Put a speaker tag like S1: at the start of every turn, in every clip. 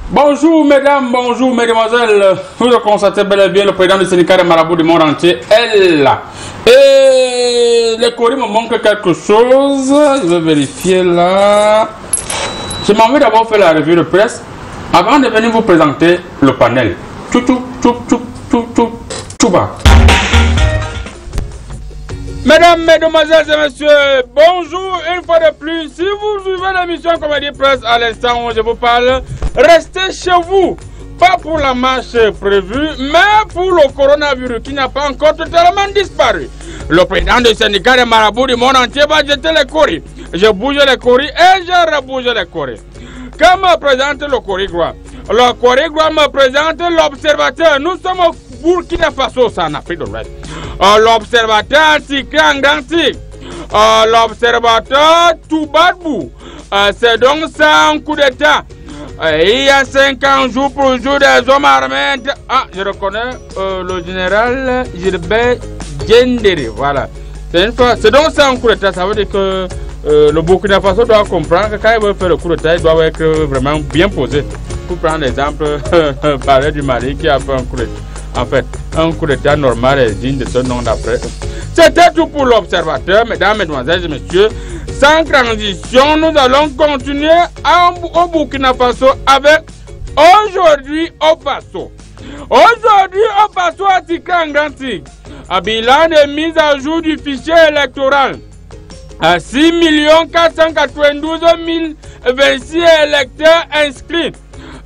S1: Bonjour mesdames, bonjour mesdemoiselles. Vous le constatez bel et bien, le président du syndicat des marabouts du monde entier est là. Et le courrier me manque quelque chose. Je vais vérifier là. Je m'en vais d'abord faire la revue de presse avant de venir vous présenter le panel. Tchouba. Mesdames, mesdemoiselles et messieurs, bonjour une fois de plus. Si vous suivez l'émission Comédie Presse à l'instant où je vous parle, restez chez vous. Pas pour la marche prévue, mais pour le coronavirus qui n'a pas encore totalement disparu. Le président du syndicat des marabouts du monde entier va jeter les courriers. Je bouge les courriers et je rebouge les courriers. Quand me présente le Corée-Gloire? Le Corée-Gloire me présente l'observateur. Nous sommes au Burkina Faso, ça en Afrique de l'Ouest. L'observateur Tikran Dantik. L'observateur Toubadbou. C'est donc ça un coup d'état. Il y a 50 jours pour le jour des hommes armés. Ah, je reconnais le général Gilbert Gendere. Voilà. C'est donc ça un coup d'état. Ça veut dire que le Burkina Faso doit comprendre que quand il veut faire le coup d'état, il doit être vraiment bien posé. Pour prendre l'exemple, parler du Mali qui a fait un coup d'état. En fait, un coup d'état normal et digne de ce nom d'après. C'était tout pour l'observateur, mesdames, mesdemoiselles et messieurs. Sans transition, nous allons continuer au Burkina Faso avec aujourd'hui au Faso. Aujourd'hui au Faso à Tikran Ganti. Un bilan de mise à jour du fichier électoral. À 6 492 026 électeurs inscrits.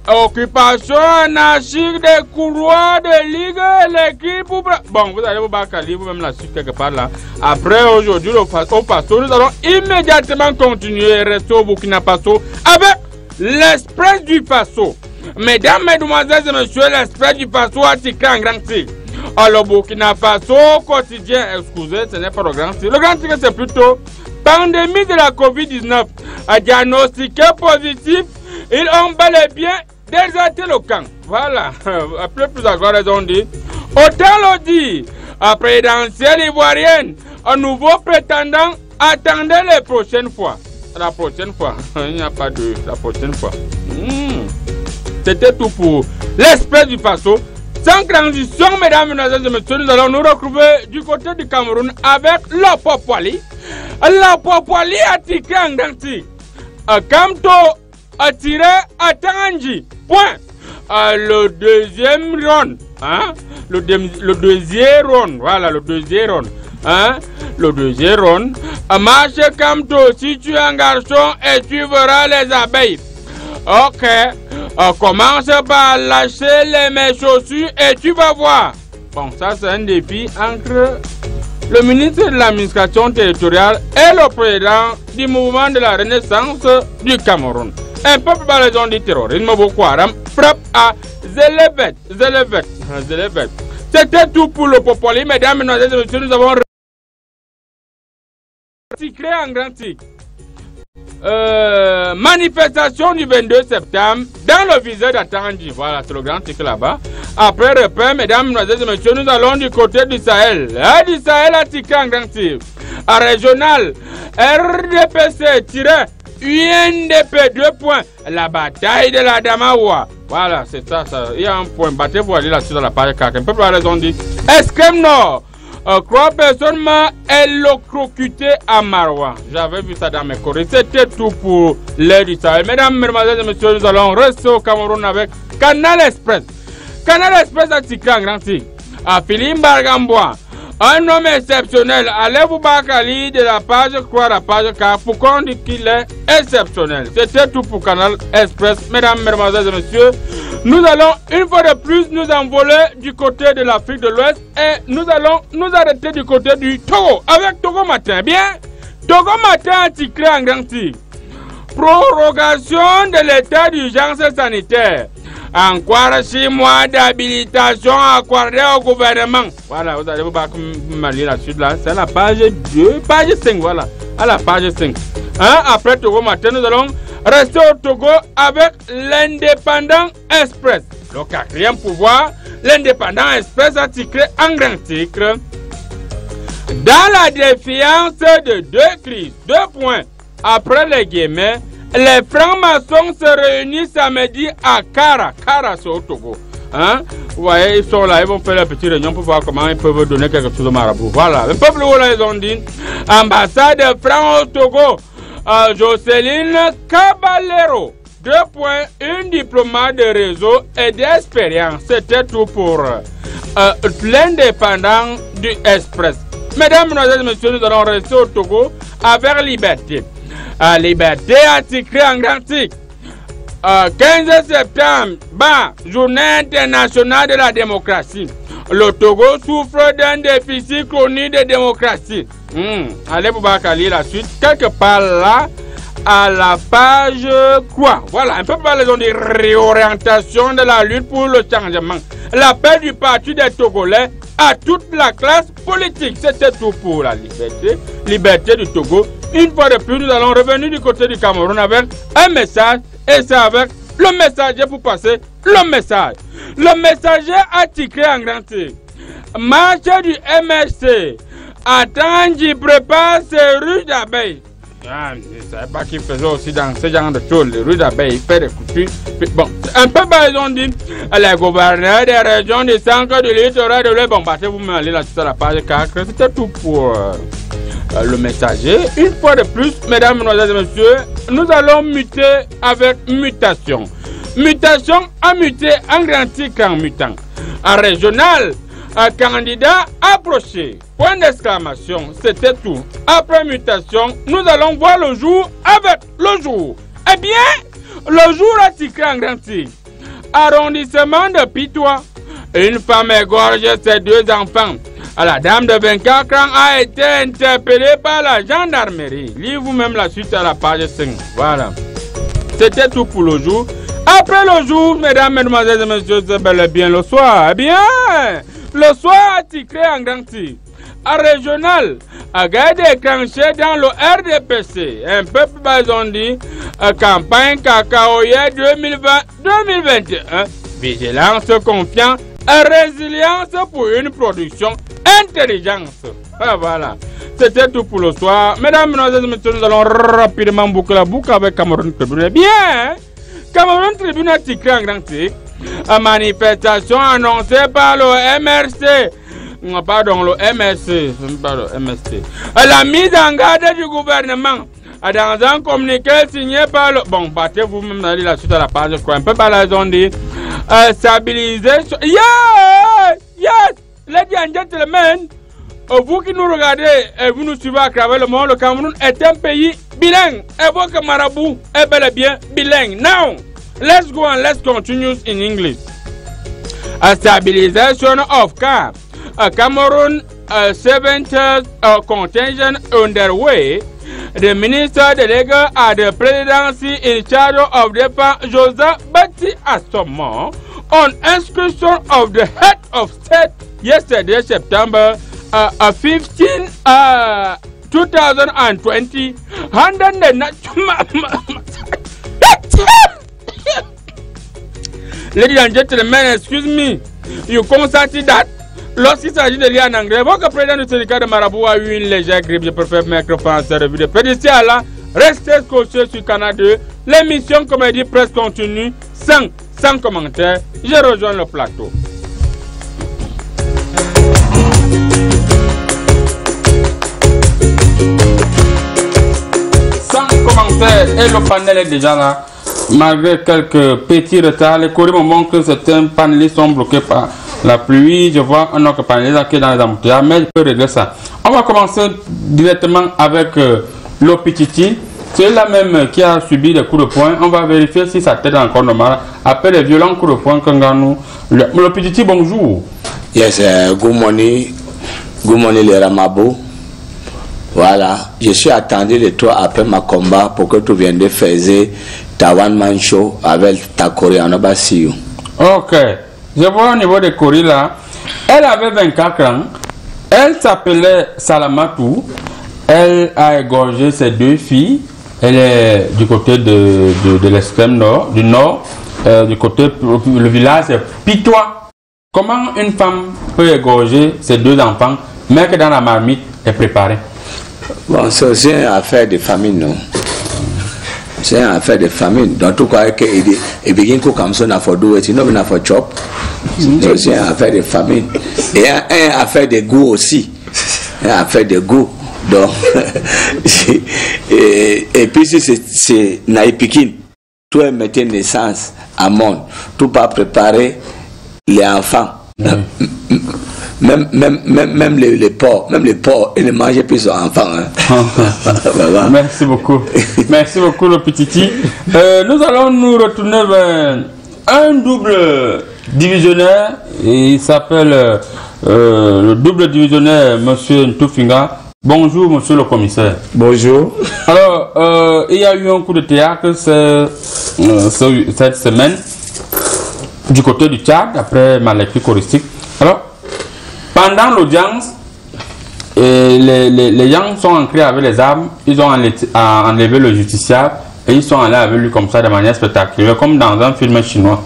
S1: Occupation anarchique des couloirs de ligue, l'équipe. Bon, vous allez vous battre vous-même la suite quelque part là. Après, aujourd'hui, au Faso, nous allons immédiatement continuer et rester au Burkina Faso avec l'Express du Faso. Mesdames, mesdemoiselles et messieurs, l'Express du Faso a tiré en grand tigre. Le Burkina Faso quotidien, excusez, ce n'est pas le grand tigre. Le grand tigre, c'est plutôt pandémie de la Covid-19. Diagnostiqué positif, ils ont bel et bien déserté le camp. Voilà. Après plusieurs raisons dit. Autant le dire, à présidentielle ivoirienne, un nouveau prétendant, attendez les prochaines fois. La prochaine fois. Il n'y a pas de la prochaine fois. C'était tout pour l'Express du Faso. Sans transition, mesdames, mesdemoiselles et messieurs, nous allons nous retrouver du côté du Cameroun avec la Popoli. La Popoli a tiré en Danti. Kamto a tiré à Tangi. Point. Le deuxième round. Hein? Le deuxième round. Voilà, le deuxième round. Hein? Le deuxième round. Marche Kamto, si tu es un garçon et tu verras les abeilles. Ok. Commence par lâcher mes chaussures et tu vas voir. Bon, ça c'est un défi entre le ministre de l'administration territoriale et le président du mouvement de la renaissance du Cameroun. Un peuple balaison du terrorisme Boko Haram frappe à Zelebet. C'était tout pour le Popoli, mesdames, mesdemoiselles et messieurs. Nous avons recyclé en grand titre. Manifestation du 22 septembre dans le viseur d'Atangi. Voilà, c'est le grand titre là-bas. Après repère, mesdames, mesdemoiselles et messieurs, nous allons du côté du Sahel. Du Sahel à Tika en grand titre. À régional, RDPC-UNDP 2 points. La bataille de la Damawa. Voilà, c'est ça, il y a un point. Battez-vous aller là-dessus dans la page 4. Un peu plus à raison dit. Escrime Nord. 3 personnes m'ont électrocuté à Maroua. J'avais vu ça dans mes courriers. C'était tout pour l'air du Sahel. Mesdames, mesdemoiselles et messieurs, nous allons rester au Cameroun avec Canal Express. Canal Express a tiré en grand tigre. À Philippe Bargambois. Un homme exceptionnel. Allez-vous Bakali de la page 3 à la page 4 pour qu'on dise qu'il est exceptionnel. C'était tout pour Canal Express. Mesdames, mesdemoiselles et messieurs, nous allons une fois de plus nous envoler du côté de l'Afrique de l'Ouest et nous allons nous arrêter du côté du Togo avec Togo Matin. Bien, Togo Matin a tiré en grand tigre. Prorogation de l'état d'urgence sanitaire. Encore 6 mois d'habilitation accordée au gouvernement. Voilà, vous allez vous lire là-dessus. Là. C'est la page 2, page 5. Voilà, à la page 5. Après Togo Matin, nous allons rester au Togo avec l'Indépendant Express. Le 4e pouvoir, l'Indépendant Express a tiré en grand titre. Dans la défiance de 2 crises, 2 points. Après les guillemets, les francs-maçons se réunissent samedi à Kara. Kara, c'est au Togo. Hein? Vous voyez, ils sont là, ils vont faire leur petite réunion pour voir comment ils peuvent donner quelque chose au marabout. Voilà, le peuple là, ils ont dit ambassade de France au Togo. Jocelyne Caballero. 2 points, une diplomate de réseau et d'expérience. C'était tout pour l'indépendant du Express. Mesdames, mesdemoiselles, messieurs, nous allons rester au Togo avec liberté. Liberté anti-cré en grand titre. 15 septembre, journée internationale de la démocratie. Le Togo souffre d'un déficit chronique de démocratie. Allez pour lire la suite. Quelque part là, à la page quoi? Voilà, un peu par les zones de réorientation de la lutte pour le changement. L'appel du Parti des Togolais à toute la classe politique. C'était tout pour la liberté du Togo. Une fois de plus, nous allons revenir du côté du Cameroun avec un message. Et c'est avec le messager pour passer le message. Le messager a titré en grand titre. Marche du MSC. Attends, prépare ses rues d'abeilles. Je ne savais pas qu'il faisait aussi dans ce genre de choses. Les rues d'abeilles, il fait des coutumes. Bon, un peu ils ont dit les gouverneurs des régions du centre du littoral de l'Ouest. Bon, vous allez là sur la page 4. C'était tout pour le messager. Une fois de plus, mesdames, mesdemoiselles et messieurs, nous allons muter avec mutation. Mutation à muter en grand titre en mutant. En régional, un candidat approché. Point d'exclamation, c'était tout. Après mutation, nous allons voir le jour avec le jour. Eh bien, le jour a titré en grand titre. Arrondissement de Pitois. Une femme égorge ses 2 enfants. La dame de 24 ans a été interpellée par la gendarmerie. Lisez vous-même la suite à la page 5. Voilà. C'était tout pour le jour. Après le jour, mesdames, mesdemoiselles et messieurs, c'est bel et bien le soir. Eh bien, le soir a titré en grand titre. À régional, a déclenché dans le RDPC. Un peu plus bas, ils ont dit campagne cacaoyer 2020-2021. Vigilance, confiance et résilience pour une production intelligence. Voilà. C'était tout pour le soir. Mesdames, mesdemoiselles et messieurs, nous allons rapidement boucler la boucle avec Cameroun Tribune. Bien, Cameroun Tribune a titré en grand titre. Manifestation annoncée par le MRC. Pardon, le MSC. La mise en garde du gouvernement. Dans un communiqué signé par le... Bon, battez-vous même d'aller la suite à la page, je crois. Un peu par la zone dit stabiliser... Yes! Ladies and gentlemen, vous qui nous regardez et vous nous suivez à travers le monde, le Cameroun est un pays bilingue. Et votre marabout est bel et bien bilingue. Now, let's go and let's continue in English. A stabilization of camp. Cameroon 7th contingent underway. The Minister Delegate at the Presidency in charge of Defense, Joseph Bati Asomon, on inscription of the head of state yesterday, September 15, 2020, under the Ladies and gentlemen, excuse me, you constated that lorsqu'il s'agit de lire en anglais, votre président du syndicat de Marabout a eu une légère grippe. Je préfère mettre en revue de près. D'ici à là, restez scotchés sur Canal 2. L'émission Comédie Presse continue sans commentaire. Je rejoins le plateau. Sans commentaire, et le panel est déjà là. Malgré quelques petits retards, les courriers me montrent que certains panélistes sont bloqués par la pluie. Je vois un autre panéliste qui est dans les embouteillages, mais je peux régler ça. On va commencer directement avec l'Opititi. C'est la même qui a subi des coups de poing. On va vérifier si sa tête est encore normale. Après les violents coups de poing qu'on gagne. L'Opititi, bonjour.
S2: Yes, good morning les Ramabo. Voilà, je suis attendu de toi après ma combat pour que tu viennes de faire ta one man show avec ta coréenne.
S1: Ok, je vois au niveau de Corée là, elle avait 24 ans, elle s'appelait Salamatou, elle a égorgé ses 2 filles, elle est du côté de l'extrême nord, du nord, du côté, le village c'est Pitois. Comment une femme peut égorger ses 2 enfants, mais que dans la marmite est préparée?
S2: Bon, c'est aussi une affaire de famille, non? C'est une affaire de famille. Donc, tout cas, et bien comme ça, on a fait do it, on a fait chop. C'est une affaire de famille. Et une affaire de goût aussi. Une affaire de goût. Donc, et puis, si c'est Naïpikin, tout est mettre naissance à monde, tout pas préparer les enfants. Même les porcs, ils ne mangent plus leurs enfants. Hein.
S1: Merci beaucoup. Merci beaucoup, le petit. Nous allons nous retourner vers un double divisionnaire. Il s'appelle le double divisionnaire, monsieur Ntoufinga. Bonjour, monsieur le commissaire.
S3: Bonjour.
S1: Alors, il y a eu un coup de théâtre cette semaine du côté du Tchad, après ma lecture choristique. Alors, pendant l'audience, les gens sont entrés avec les armes, ils ont enlevé le justiciable et ils sont allés avec lui comme ça de manière spectaculaire, comme dans un film chinois.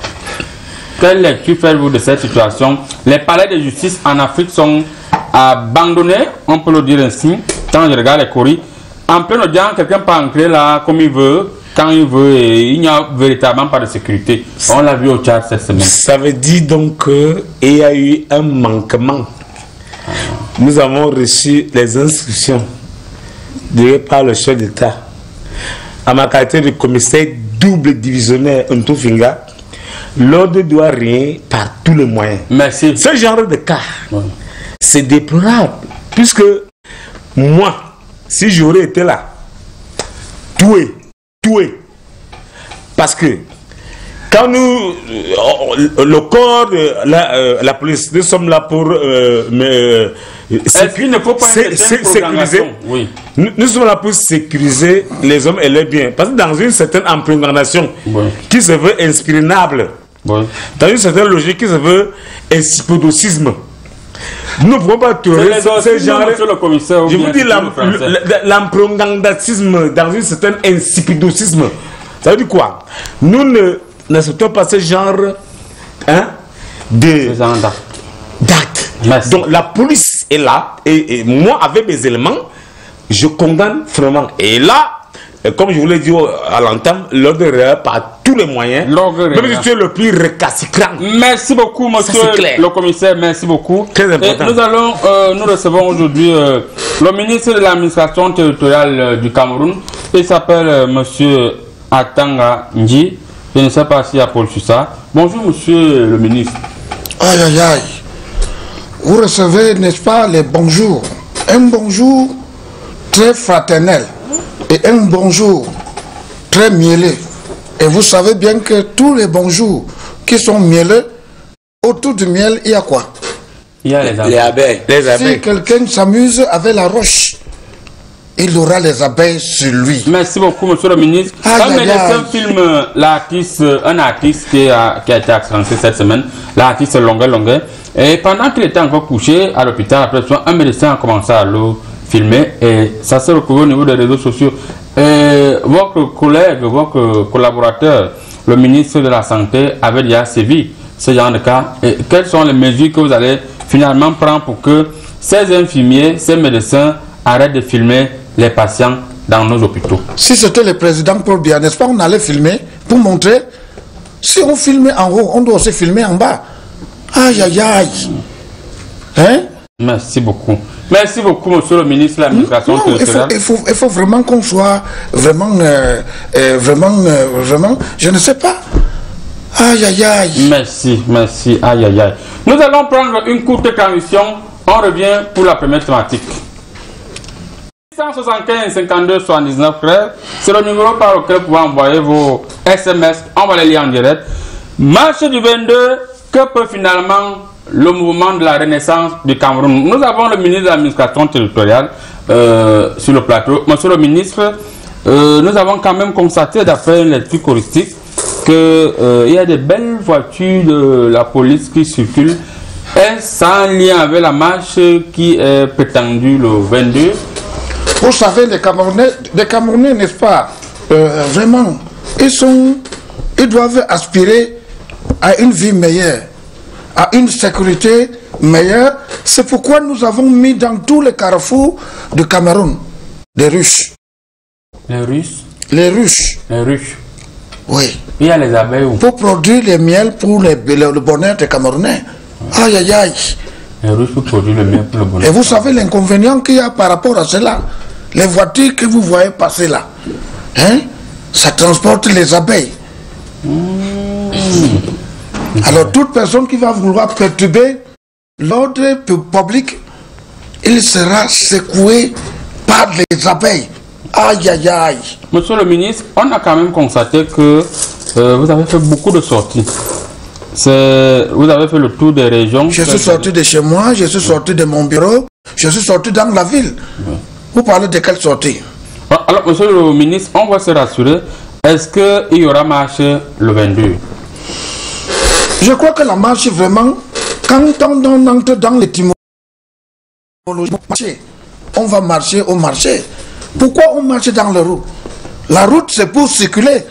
S1: Quelle lecture faites-vous de cette situation? Les palais de justice en Afrique sont abandonnés, on peut le dire ainsi, quand je regarde les courriers. En pleine audience, quelqu'un peut entrer là comme il veut, quand il veut, et il n'y a véritablement pas de sécurité. On l'a vu au Tchad cette semaine.
S3: Ça veut dire donc qu'il y a eu un manquement. Nous avons reçu les instructions données par le chef d'État. À ma qualité de commissaire double divisionnaire Ntoufinga, l'ordre doit régner par tous les moyens.
S1: Merci.
S3: Ce genre de cas, c'est déplorable. Puisque moi, si j'aurais été là, tué. Parce que quand nous, le corps de la police, nous sommes là pour sécuriser.
S1: Oui.
S3: Nous sommes là pour sécuriser les hommes et les biens. Parce que dans une certaine imprégnation qui se veut inspirinable, dans une certaine logique qui se veut insipidocisme, nous ne pouvons pas tolérer ce genre. Je vous dis l'imprégnantisme dans une certaine insipidocisme. Ça veut dire quoi? Nous n'acceptons pas ce genre d'actes. Donc la police est là et moi avec mes éléments, je condamne vraiment. Et là, comme je vous l'ai dit à l'entame, l'ordre est par tous les moyens. Même si tu es le plus récalcitrant.
S1: Merci beaucoup, monsieur le commissaire. Merci beaucoup.
S3: Très important.
S1: Et nous recevons aujourd'hui le ministre de l'administration territoriale du Cameroun. Il s'appelle monsieur Atanga Ndji. Je ne sais pas s'il y a Paul Sussa. Bonjour, monsieur le ministre.
S4: Aïe, aïe, aïe. Vous recevez, n'est-ce pas, les bonjours. Un bonjour très fraternel. Et un bonjour très miellé. Et vous savez bien que tous les bonjours qui sont mielleux, autour du miel, il y a quoi?
S1: Il y a les abeilles.
S4: Si quelqu'un s'amuse avec la roche, il aura les abeilles sur lui.
S1: Merci beaucoup, monsieur le ministre. Un médecin filme un artiste qui a été accidenté cette semaine, l'artiste Longuet. Et pendant qu'il était encore couché à l'hôpital, après un médecin a commencé à le filmer et ça s'est retrouvé au niveau des réseaux sociaux. Votre collègue, votre collaborateur, le ministre de la Santé, avait déjà sévi ce genre de cas. Et quelles sont les mesures que vous allez finalement prendre pour que ces infirmiers, ces médecins arrêtent de filmer les patients dans nos hôpitaux?
S4: Si c'était le président Paul Biya, n'est-ce pas, on allait filmer pour montrer. Si on filmait en haut, on doit aussi filmer en bas. Aïe, aïe, aïe. Hein?
S1: Merci beaucoup. Merci beaucoup, monsieur le ministre de l'administration territoriale.
S4: Il faut vraiment qu'on soit vraiment, je ne sais pas. Aïe, aïe, aïe.
S1: Merci, aïe, aïe, aïe. Nous allons prendre une courte transition. On revient pour la première thématique. 675 52 79 13, c'est le numéro par lequel vous pouvez envoyer vos SMS. On va les lire en direct. Marche du 22, que peut finalement le mouvement de la Renaissance du Cameroun? Nous avons le ministre de l'administration territoriale sur le plateau. Monsieur le ministre, nous avons quand même constaté, d'après une lecture choristique, qu'il y a des belles voitures de la police qui circulent. Est-ce en lien avec la marche qui est prétendue le 22?
S4: Vous savez, les Camerounais, n'est-ce pas, vraiment, ils doivent aspirer à une vie meilleure, à une sécurité meilleure. C'est pourquoi nous avons mis dans tous les carrefours du Cameroun des Russes.
S1: Les Russes?
S4: les ruches.
S1: Les ruches.
S4: Oui.
S1: Il y a les abeilles où?
S4: Pour produire le miel pour le bonheur des Camerounais. Aïe, aïe, aïe.
S1: Les ruches pour produire le miel pour le bonheur.
S4: Et vous savez l'inconvénient qu'il y a par rapport à cela. Les voitures que vous voyez passer là, hein, ça transporte les abeilles. Alors toute personne qui va vouloir perturber l'ordre public, il sera secoué par les abeilles. Aïe, aïe, aïe.
S1: Monsieur le ministre, on a quand même constaté que vous avez fait beaucoup de sorties. Vous avez fait le tour des régions.
S4: Je suis sorti de chez moi, je suis sorti de mon bureau, je suis sorti dans la ville. Oui. Vous parlez de quelle sortie?
S1: Alors, monsieur le ministre, on va se rassurer. Est-ce qu'il y aura marche le 22?
S4: Je crois que la marche, vraiment, quand on entre dans l'étymologie, on va marcher au marché. Pourquoi on marche dans la route? La route, c'est pour circuler,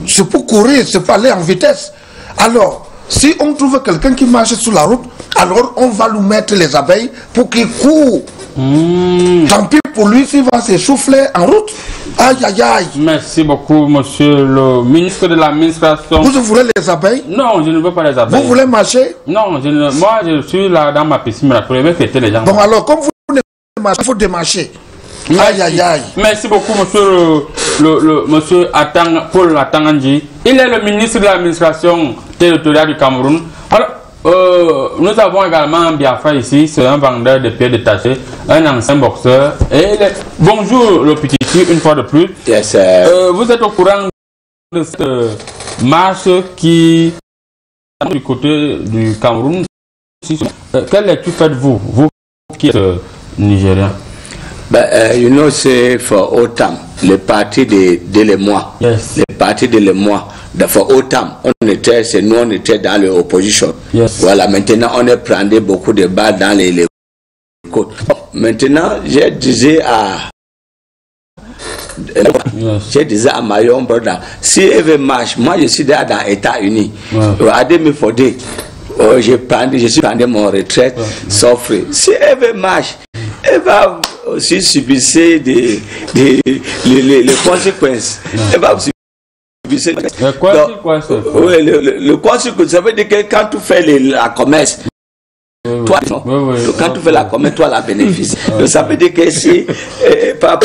S4: c'est pour courir, c'est pour aller en vitesse. Alors, si on trouve quelqu'un qui marche sur la route, alors on va lui mettre les abeilles pour qu'il court. Tant pis pour lui s'il va s'essouffler en route. Aïe, aïe, aïe.
S1: Merci beaucoup, monsieur le ministre de l'administration.
S4: Vous voulez les abeilles?
S1: Non, je ne veux pas les abeilles.
S4: Vous voulez marcher?
S1: Non, moi je suis là dans ma piscine, pour fêter les gens.
S4: Bon, alors, comme vous ne marchez, il faut démarcher. Aïe, aïe, aïe.
S1: Merci beaucoup, monsieur monsieur Paul Atangandji. Il est le ministre de l'administration territoriale du Cameroun. Alors, nous avons également Biafra ici, c'est un vendeur de pieds détachés, un ancien boxeur. Et bonjour le petit, une fois de plus.
S2: Yes,
S1: vous êtes au courant de cette marche qui est du côté du Cameroun. Quelle lecture faites-vous, vous qui êtes nigérien?
S2: You know, c'est for OTAM, le parti de l'Émoi.
S1: Yes.
S2: Le parti de l'Émoi. For OTAM, nous on était dans l'opposition.
S1: Yes.
S2: Voilà, maintenant on est prendu beaucoup de balles dans les côtes. Maintenant, je disais à Mayon, brother, si elle veut marcher, moi je suis dans les États-Unis. Je suis pris mon retraite, s'offre. Si elle veut marcher, elle va aussi subir les conséquences. Elle va subir le conséquence, ça veut dire que quand tu fais la commerce, toi, quand tu fais la commerce, toi la bénéfice. Donc ça veut dire que si, pas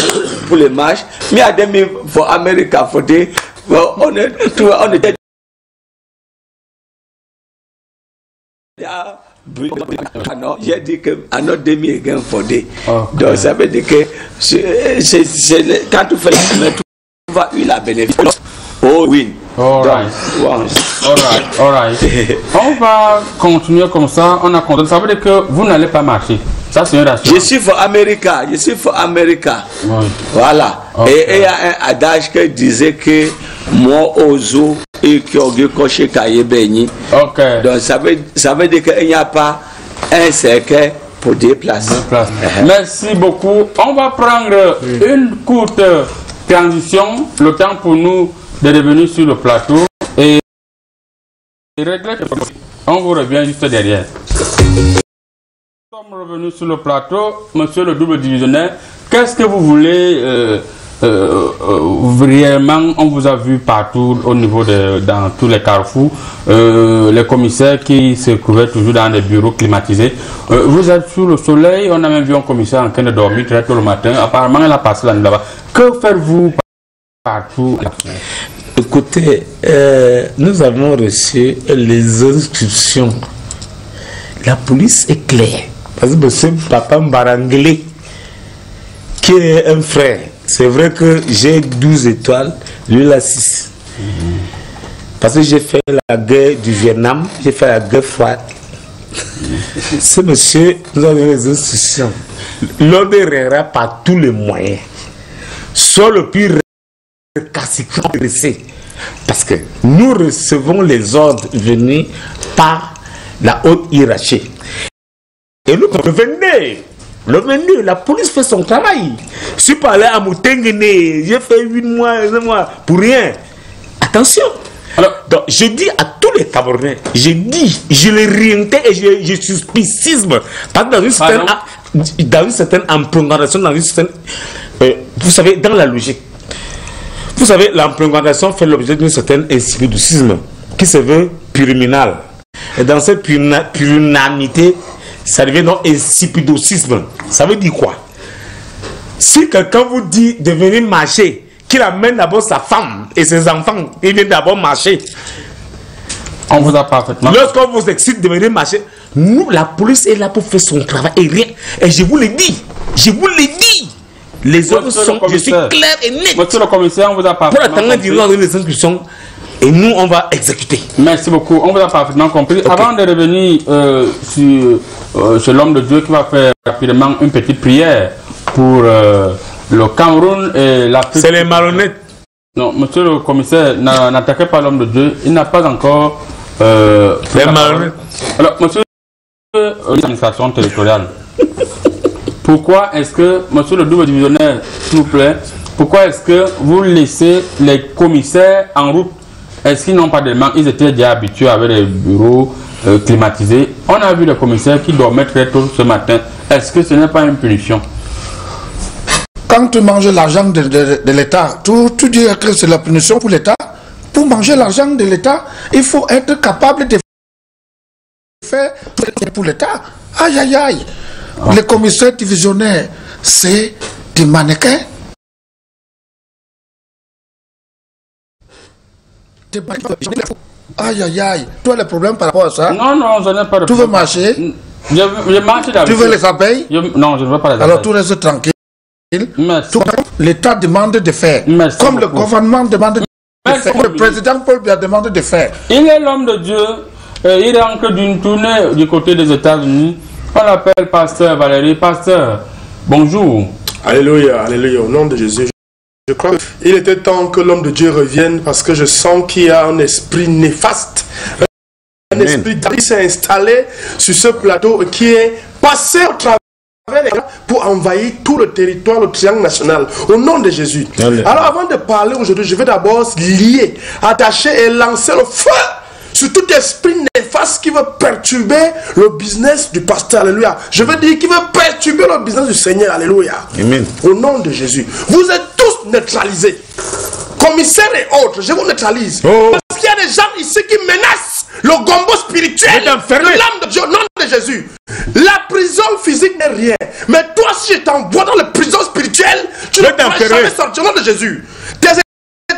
S2: pour les marches, mais à demi pour Amérique, on est j'ai dit que à notre demi est gain fondé. Donc ça veut dire que quand tu fais la commerce, tu vas eu la bénéfice. Oh oui.
S1: All right. On va continuer comme ça. On a compris. Ça veut dire que vous n'allez pas marcher. Ça c'est une rassurance.
S2: Je suis pour America. Oui. Voilà. Okay. Et il y a un adage qui disait que moi ozo et qui a coché Kayebeni.
S1: Ok.
S2: Donc ça veut dire qu'il n'y a pas un cercle pour déplacer.
S1: Merci beaucoup. On va prendre une courte transition. Le temps pour nous de revenir sur le plateau et régler. On vous revient juste derrière. Nous sommes revenus sur le plateau. Monsieur le double divisionnaire, qu'est-ce que vous voulez réellement? On vous a vu partout au niveau dans tous les carrefours, les commissaires qui se trouvaient toujours dans des bureaux climatisés. Vous êtes sous le soleil. On a même vu un commissaire en train de dormir très tôt le matin. Apparemment il a passé la nuit là-bas. Que faites-vous partout?
S3: Écoutez, nous avons reçu les inscriptions. La police est claire. Parce que c'est Papa Mbarangele qui est un frère. C'est vrai que j'ai 12 étoiles, lui il a 6. Parce que j'ai fait la guerre du Vietnam, j'ai fait la guerre froide. Ce monsieur, nous avons les instructions. L'ordre réglera par tous les moyens. Soit le plus récalcitrant dressé. Parce que nous recevons les ordres venus par la haute hiérarchie. Et nous, le 22, la police fait son travail. Je suis pas allé à Moutengene, j'ai fait 8 mois, pour rien. Attention. Alors, donc, je dis à tous les Camerounais, je les oriente et je suspicisme. Parce que dans une certaine imprégnation, dans une certaine, vous savez, dans la logique. Vous savez, l'implantation fait l'objet d'une certaine insipidoucisme qui se veut puriminal. Et dans cette purinanité, ça devient donc insipidoucisme. Ça veut dire quoi? Si quelqu'un vous dit de venir marcher, qu'il amène d'abord sa femme et ses enfants, il vient d'abord marcher.
S1: On vous a parfaitement.
S3: Lorsqu'on vous excite de venir marcher, nous, la police est là pour faire son travail et rien. Et je vous l'ai dit, les hommes sont, je suis clair et net.
S1: Monsieur le commissaire, on vous a parfaitement
S3: pour attendre les inscriptions et nous, on va exécuter.
S1: Merci beaucoup, on vous a parfaitement compris. Okay. Avant de revenir sur l'homme de Dieu qui va faire rapidement une petite prière pour le Cameroun et l'Afrique.
S3: C'est les malhonnêtes.
S1: Non, monsieur le commissaire, n'attaquez pas l'homme de Dieu. Il n'a pas encore... les malhonnêtes. Alors, monsieur l'administration territoriale, pourquoi est-ce que, monsieur le double divisionnaire, s'il vous plaît, pourquoi est-ce que vous laissez les commissaires en route? Est-ce qu'ils n'ont pas de manque? Ils étaient déjà habitués avec les bureaux climatisés. On a vu les commissaires qui dormaient très tôt ce matin. Est-ce que ce n'est pas une punition?
S4: Quand tu manges l'argent de l'État, tu dis que c'est la punition pour l'État. Pour manger l'argent de l'État, il faut être capable de faire pour l'État. Aïe, aïe, aïe. Okay. Les commissaires divisionnaires, c'est des mannequins. Aïe, aïe, aïe. Tu as des problèmes par rapport à ça?
S1: Non, non, je n'ai pas de problème.
S4: Tu veux marcher?
S1: Je marche d'habitude.
S4: Tu veux les abeilles?
S1: Non, je ne veux pas les abeilles.
S4: Alors tu restes tranquille. L'État demande de faire.
S1: Merci
S4: comme
S1: beaucoup.
S4: Le gouvernement demande de faire. Le président Paul Biya demande de faire.
S1: Il est l'homme de Dieu. Il rentre d'une tournée du côté des États-Unis. On l'appelle Pasteur Valérie. Pasteur, bonjour.
S5: Alléluia, alléluia. Au nom de Jésus. Je crois qu'il était temps que l'homme de Dieu revienne parce que je sens qu'il y a un esprit néfaste. Un esprit qui s'est installé sur ce plateau et qui est passé au travers pour envahir tout le territoire, le triangle national, au nom de Jésus. Alors avant de parler aujourd'hui, je vais d'abord lier, attacher et lancer le feu sur tout esprit néfaste qui veut perturber le business du pasteur, alléluia. Je veux dire qui veut perturber le business du Seigneur, alléluia. Amen. Au nom de Jésus. Vous êtes tous neutralisés. Commissaires et autres, je vous neutralise. Parce qu'il y a des gens ici qui menacent le gombo spirituel de l'âme de Dieu, au nom de Jésus. La prison physique n'est rien. Mais toi, si je t'envoie dans la prison spirituelle, tu ne pourras jamais sortir au nom de Jésus.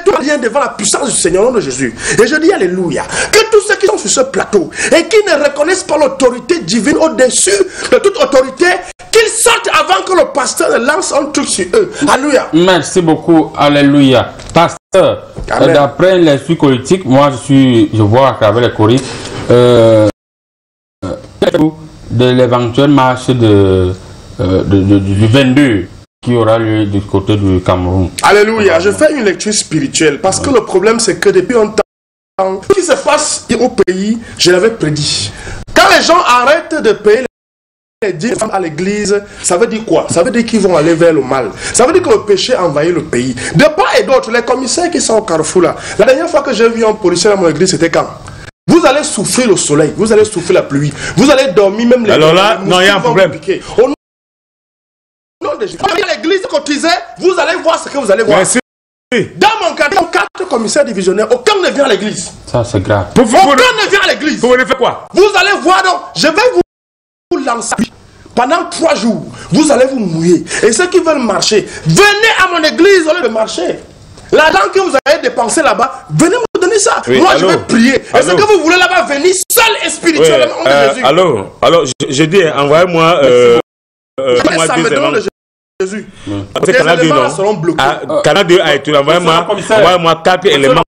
S5: Toi, rien devant la puissance du Seigneur, au nom de Jésus. Et je dis alléluia. Que tous ceux qui sont sur ce plateau et qui ne reconnaissent pas l'autorité divine au-dessus de toute autorité, qu'ils sortent avant que le pasteur ne lance un truc sur eux. Alléluia.
S1: Merci beaucoup. Alléluia. Pasteur, d'après l'esprit politique, moi je vois à travers les courriers de l'éventuelle marche du 22 qui aura lieu du côté du Cameroun.
S5: Alléluia. Je fais une lecture spirituelle parce que le problème c'est que depuis un temps, ce qui se passe au pays, je l'avais prédit. Quand les gens arrêtent de payer les dîmes à l'église, ça veut dire quoi? Ça veut dire qu'ils vont aller vers le mal. Ça veut dire que le péché envahit le pays. De part et d'autre, les commissaires qui sont au carrefour là, la dernière fois que j'ai vu un policier dans mon église, c'était quand? Vous allez souffrir le soleil, vous allez souffrir la pluie, vous allez dormir même les...
S3: Alors là, non, il y a un problème.
S5: À l'église cotisée, vous allez voir ce que vous allez voir.
S3: Merci.
S5: Dans mon quartier, 4 commissaires divisionnaires, aucun ne vient à l'église.
S1: Ça, c'est grave.
S5: Aucun ne vient à l'église.
S3: Vous voulez faire quoi?
S5: Vous allez voir, donc, je vais vous lancer. Pendant 3 jours, vous allez vous mouiller. Et ceux qui veulent marcher, venez à mon église au lieu de marcher. L'argent que vous avez dépensé là-bas, venez me donner ça.
S3: Oui,
S5: moi, je vais prier. Et ce que vous voulez là-bas, venir seul et spirituellement au nom de Jésus.
S3: Alors, je dis, envoyez-moi...
S5: Jésus.
S3: Les éléments seront bloqués. Canal 2 a été envoyez-moi 4 éléments.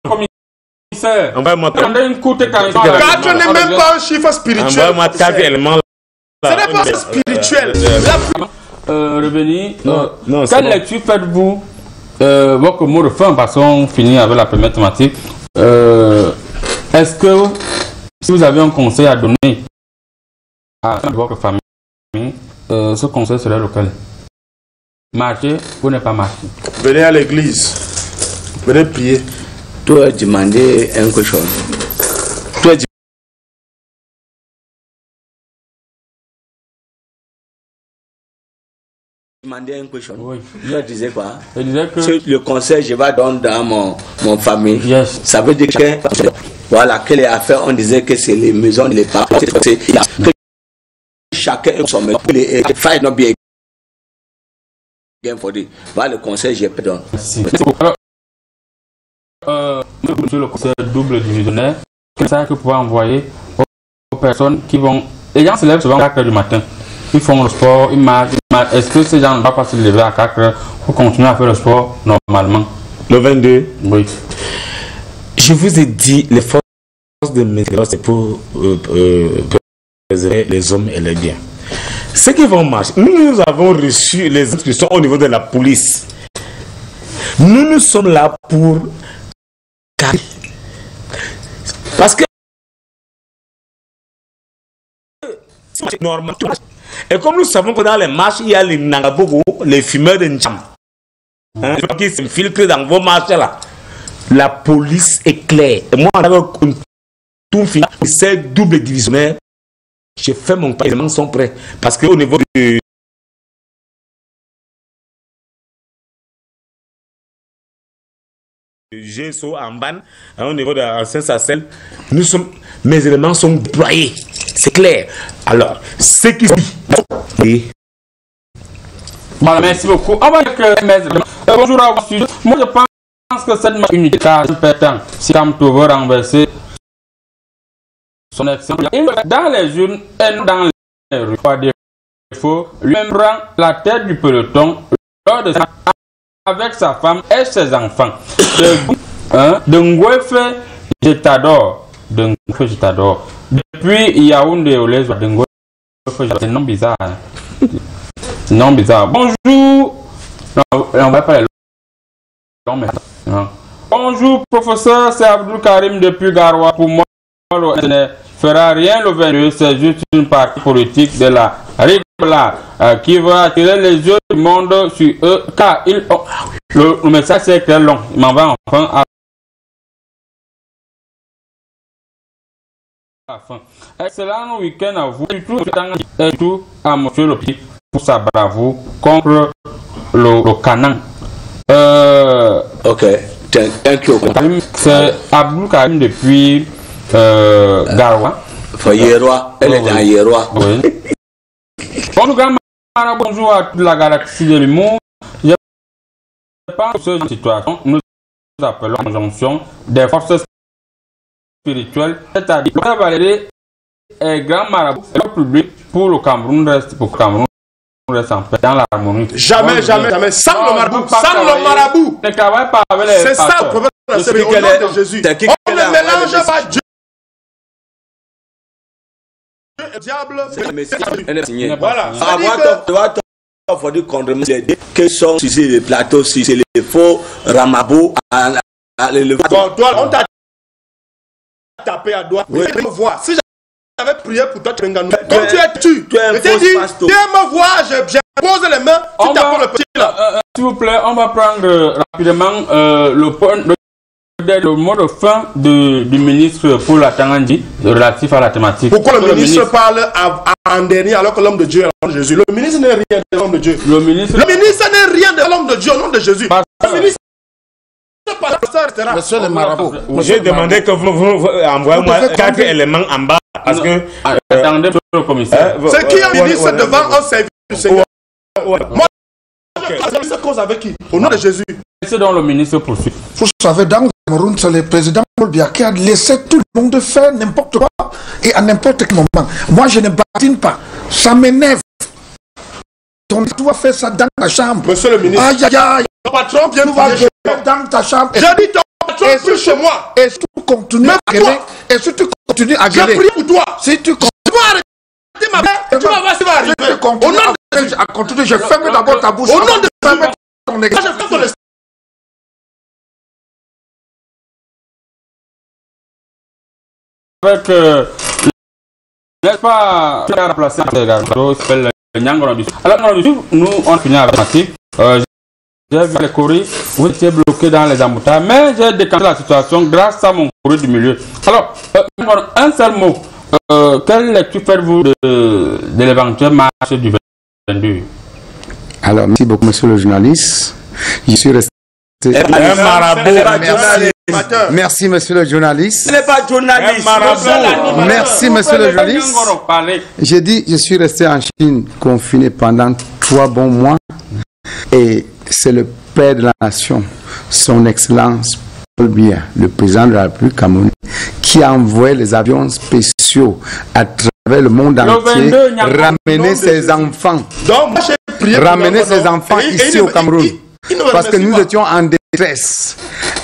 S3: Envoyez-moi 4
S5: n'est même pas un chiffre spirituel.
S3: Envoyez-moi 4 éléments.
S5: Ce n'est pas spirituel.
S1: Revenir. Quelle lecture faites-vous? Votre mot de fin, parce qu'on finit avec la première thématique. Est-ce que si vous avez un conseil à donner à votre famille, ce conseil serait lequel? Marcher ou ne pas marcher?
S5: Venez à l'église. Venez prier.
S2: Tu as demandé quelque chose. demandais une question.
S1: Oui.
S2: Je disais quoi?
S1: Je disais que
S2: le conseil, je vais donner dans mon famille.
S1: Yes.
S2: Ça veut dire que, voilà, que les affaires, on disait que c'est les maisons, les parents, que chacun a son maison. Les failles n'ont bien. Voilà le conseil, je peux donner.
S1: Merci. Monsieur le conseil double divisionnaire, quel message que vous pouvez envoyer aux personnes qui vont. Les gens se lèvent souvent à 4 h du matin. Ils font le sport, ils marchent. Est-ce que ces gens ne vont pas se lever à 4 h pour continuer à faire le sport normalement?
S3: Le 22.
S1: Oui.
S3: Je vous ai dit, les forces de météo, c'est pour préserver les hommes et les biens. Ceux qui vont marcher, nous avons reçu les instructions au niveau de la police. Nous sommes là pour carrer. Parce que c'est normal. Et comme nous savons que dans les marches, il y a les Nangabogo, les fumeurs de N'Cham, qui s'infiltrent dans vos marches là. La police est claire. Et moi, avec tout fini, c'est double divisionnaire. J'ai fait mon pas, les éléments sont prêts. Parce qu'au niveau du GSO en ban, au niveau de l'ancien Sassel, mes éléments sont déployés. C'est clair. Alors, ce qui oui.
S1: Voilà, merci beaucoup. On va dire que bonjour à vous. Moi, je pense que cette unité pétant, si Kamto veut renverser son exemple, dans les urnes et dans les rues, par défaut, lui-même prend la tête du peloton lors de avec sa femme et ses enfants. De Ngwefe, je t'adore. De Ngwefe, je t'adore. Depuis Yaoundé au Lezo, de Ngwefe, c'est non bizarre. Non bizarre. Bonjour. Non, on va pas les longs messages. Bonjour, professeur, c'est Abdul Karim depuis Garoua. Pour moi, le ne fera rien le 22, c'est juste une partie politique de la règle qui va attirer les yeux du monde sur eux, car ils ont... Le message c'est très long, il m'en va enfin à la fin. Excellent week-end à vous et tout à monsieur le petit pour sa bravoure contre le canon.
S2: Ok, thank you.
S1: C'est Abdul Karim depuis Garoua.
S2: Yéroua, elle est dans Yéroua.
S1: Oui. Bonjour à toute la galaxie de l'humour. Je pense que cette situation, nous appelons conjonction des forces spirituelles, c'est-à-dire le Valérie est grand marabout et le public pour le Cameroun reste en paix dans l'harmonie.
S5: Jamais. Sans le marabout. C'est ça le problème au nom de Jésus. On ne mélange pas Dieu. Le diable, voilà.
S2: Il faut dire qu'on remet les deux qui sont sur les plateaux, si c'est les faux Ramabou.
S5: Bon, toi, on t'a tapé à doigt. Oui. Me voir. Si j'avais prié pour toi, tu m'engages. Comme tu es tu. Je t'ai dit, viens me voir, je pose les mains, tu tapes le petit là.
S1: S'il vous plaît, on va prendre rapidement le mot de fin du ministre pour la Tangandi relatif à la thématique.
S5: Pourquoi le ministre parle en dernier alors que l'homme de Dieu est l'homme de Jésus? Le ministre n'est rien de l'homme de Dieu. Le ministre n'est rien de l'homme de Dieu au nom de Jésus. Le ministre
S4: Monsieur le marabout,
S3: j'ai demandé que vous envoyez-moi 4 éléments en bas. Parce que.
S1: Attendez, le commissaire.
S5: C'est qui un ministre devant un service du Seigneur? Moi, je cause avec qui? Au nom de Jésus.
S1: C'est dans le ministre poursuit.
S4: Vous savez, dans le Cameroun, c'est le président Paul Biya qui a laissé tout le monde faire n'importe quoi et à n'importe quel moment. Moi, je ne badine pas. Ça m'énerve. Ton doit faire ça dans ta chambre.
S5: Monsieur le ministre.
S4: Aïe, aïe, aïe.
S5: Ton patron vient nous voir
S4: dans ta chambre.
S5: J'ai dit ton patron plus chez moi.
S4: Et si tu continues à gueuler,
S5: j'ai prié pour toi.
S4: Si tu continues
S5: à arrêter ma mère, tu vas voir ce qui va arriver.
S4: Si tu continues je ferme d'abord ta bouche.
S5: Au nom de
S4: ton église.
S5: Je ferme ton esprit.
S1: Avec n'est-ce pas remplacer le Nyangoro. Alors nous on finit avec Mathis. J'ai vu les courriers, vous étiez bloqué dans les embouteillages, mais j'ai décanté la situation grâce à mon courrier du milieu. Alors, un seul mot. Quelle lecture faites-vous de l'éventuelle marche du 22?
S6: Alors, merci beaucoup, monsieur le journaliste. Je suis resté... Merci, monsieur le journaliste.
S2: Ce n'est pas journaliste.
S6: Merci, monsieur le journaliste. J'ai dit, je suis resté en Chine confiné pendant 3 bons mois. Et c'est le père de la nation, son excellence Paul Biya, le président de la République camerounaise, qui a envoyé les avions spéciaux à travers le monde entier, ramener ses enfants. Ramener ses enfants ici au Cameroun. Parce que nous étions en détresse.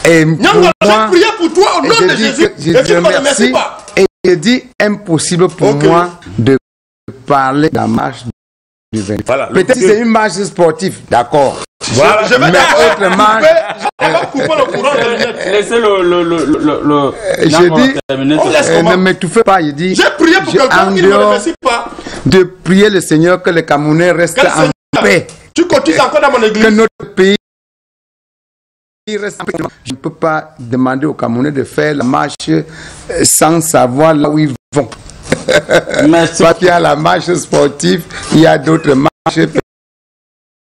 S6: Et pour moi,
S5: j'ai prié pour toi au nom de Jésus.
S6: Je dis merci. Et je dis impossible pour moi de parler de la marche du 20. Voilà, peut-être que c'est une marche sportive, d'accord.
S5: Voilà, je vais
S6: autre marche.
S1: Laissez
S6: je dis, ne m'étouffez pas, je dis.
S5: J'ai prié pour quelqu'un qui ne me remercie pas.
S6: De prier le Seigneur que les Camerounais restent en paix.
S5: Tu continues encore dans mon église.
S6: Que notre pays reste en paix. Je ne peux pas demander aux Camerounais de faire la marche sans savoir là où ils vont. Parce qu'il y a la marche sportive, il y a d'autres marches,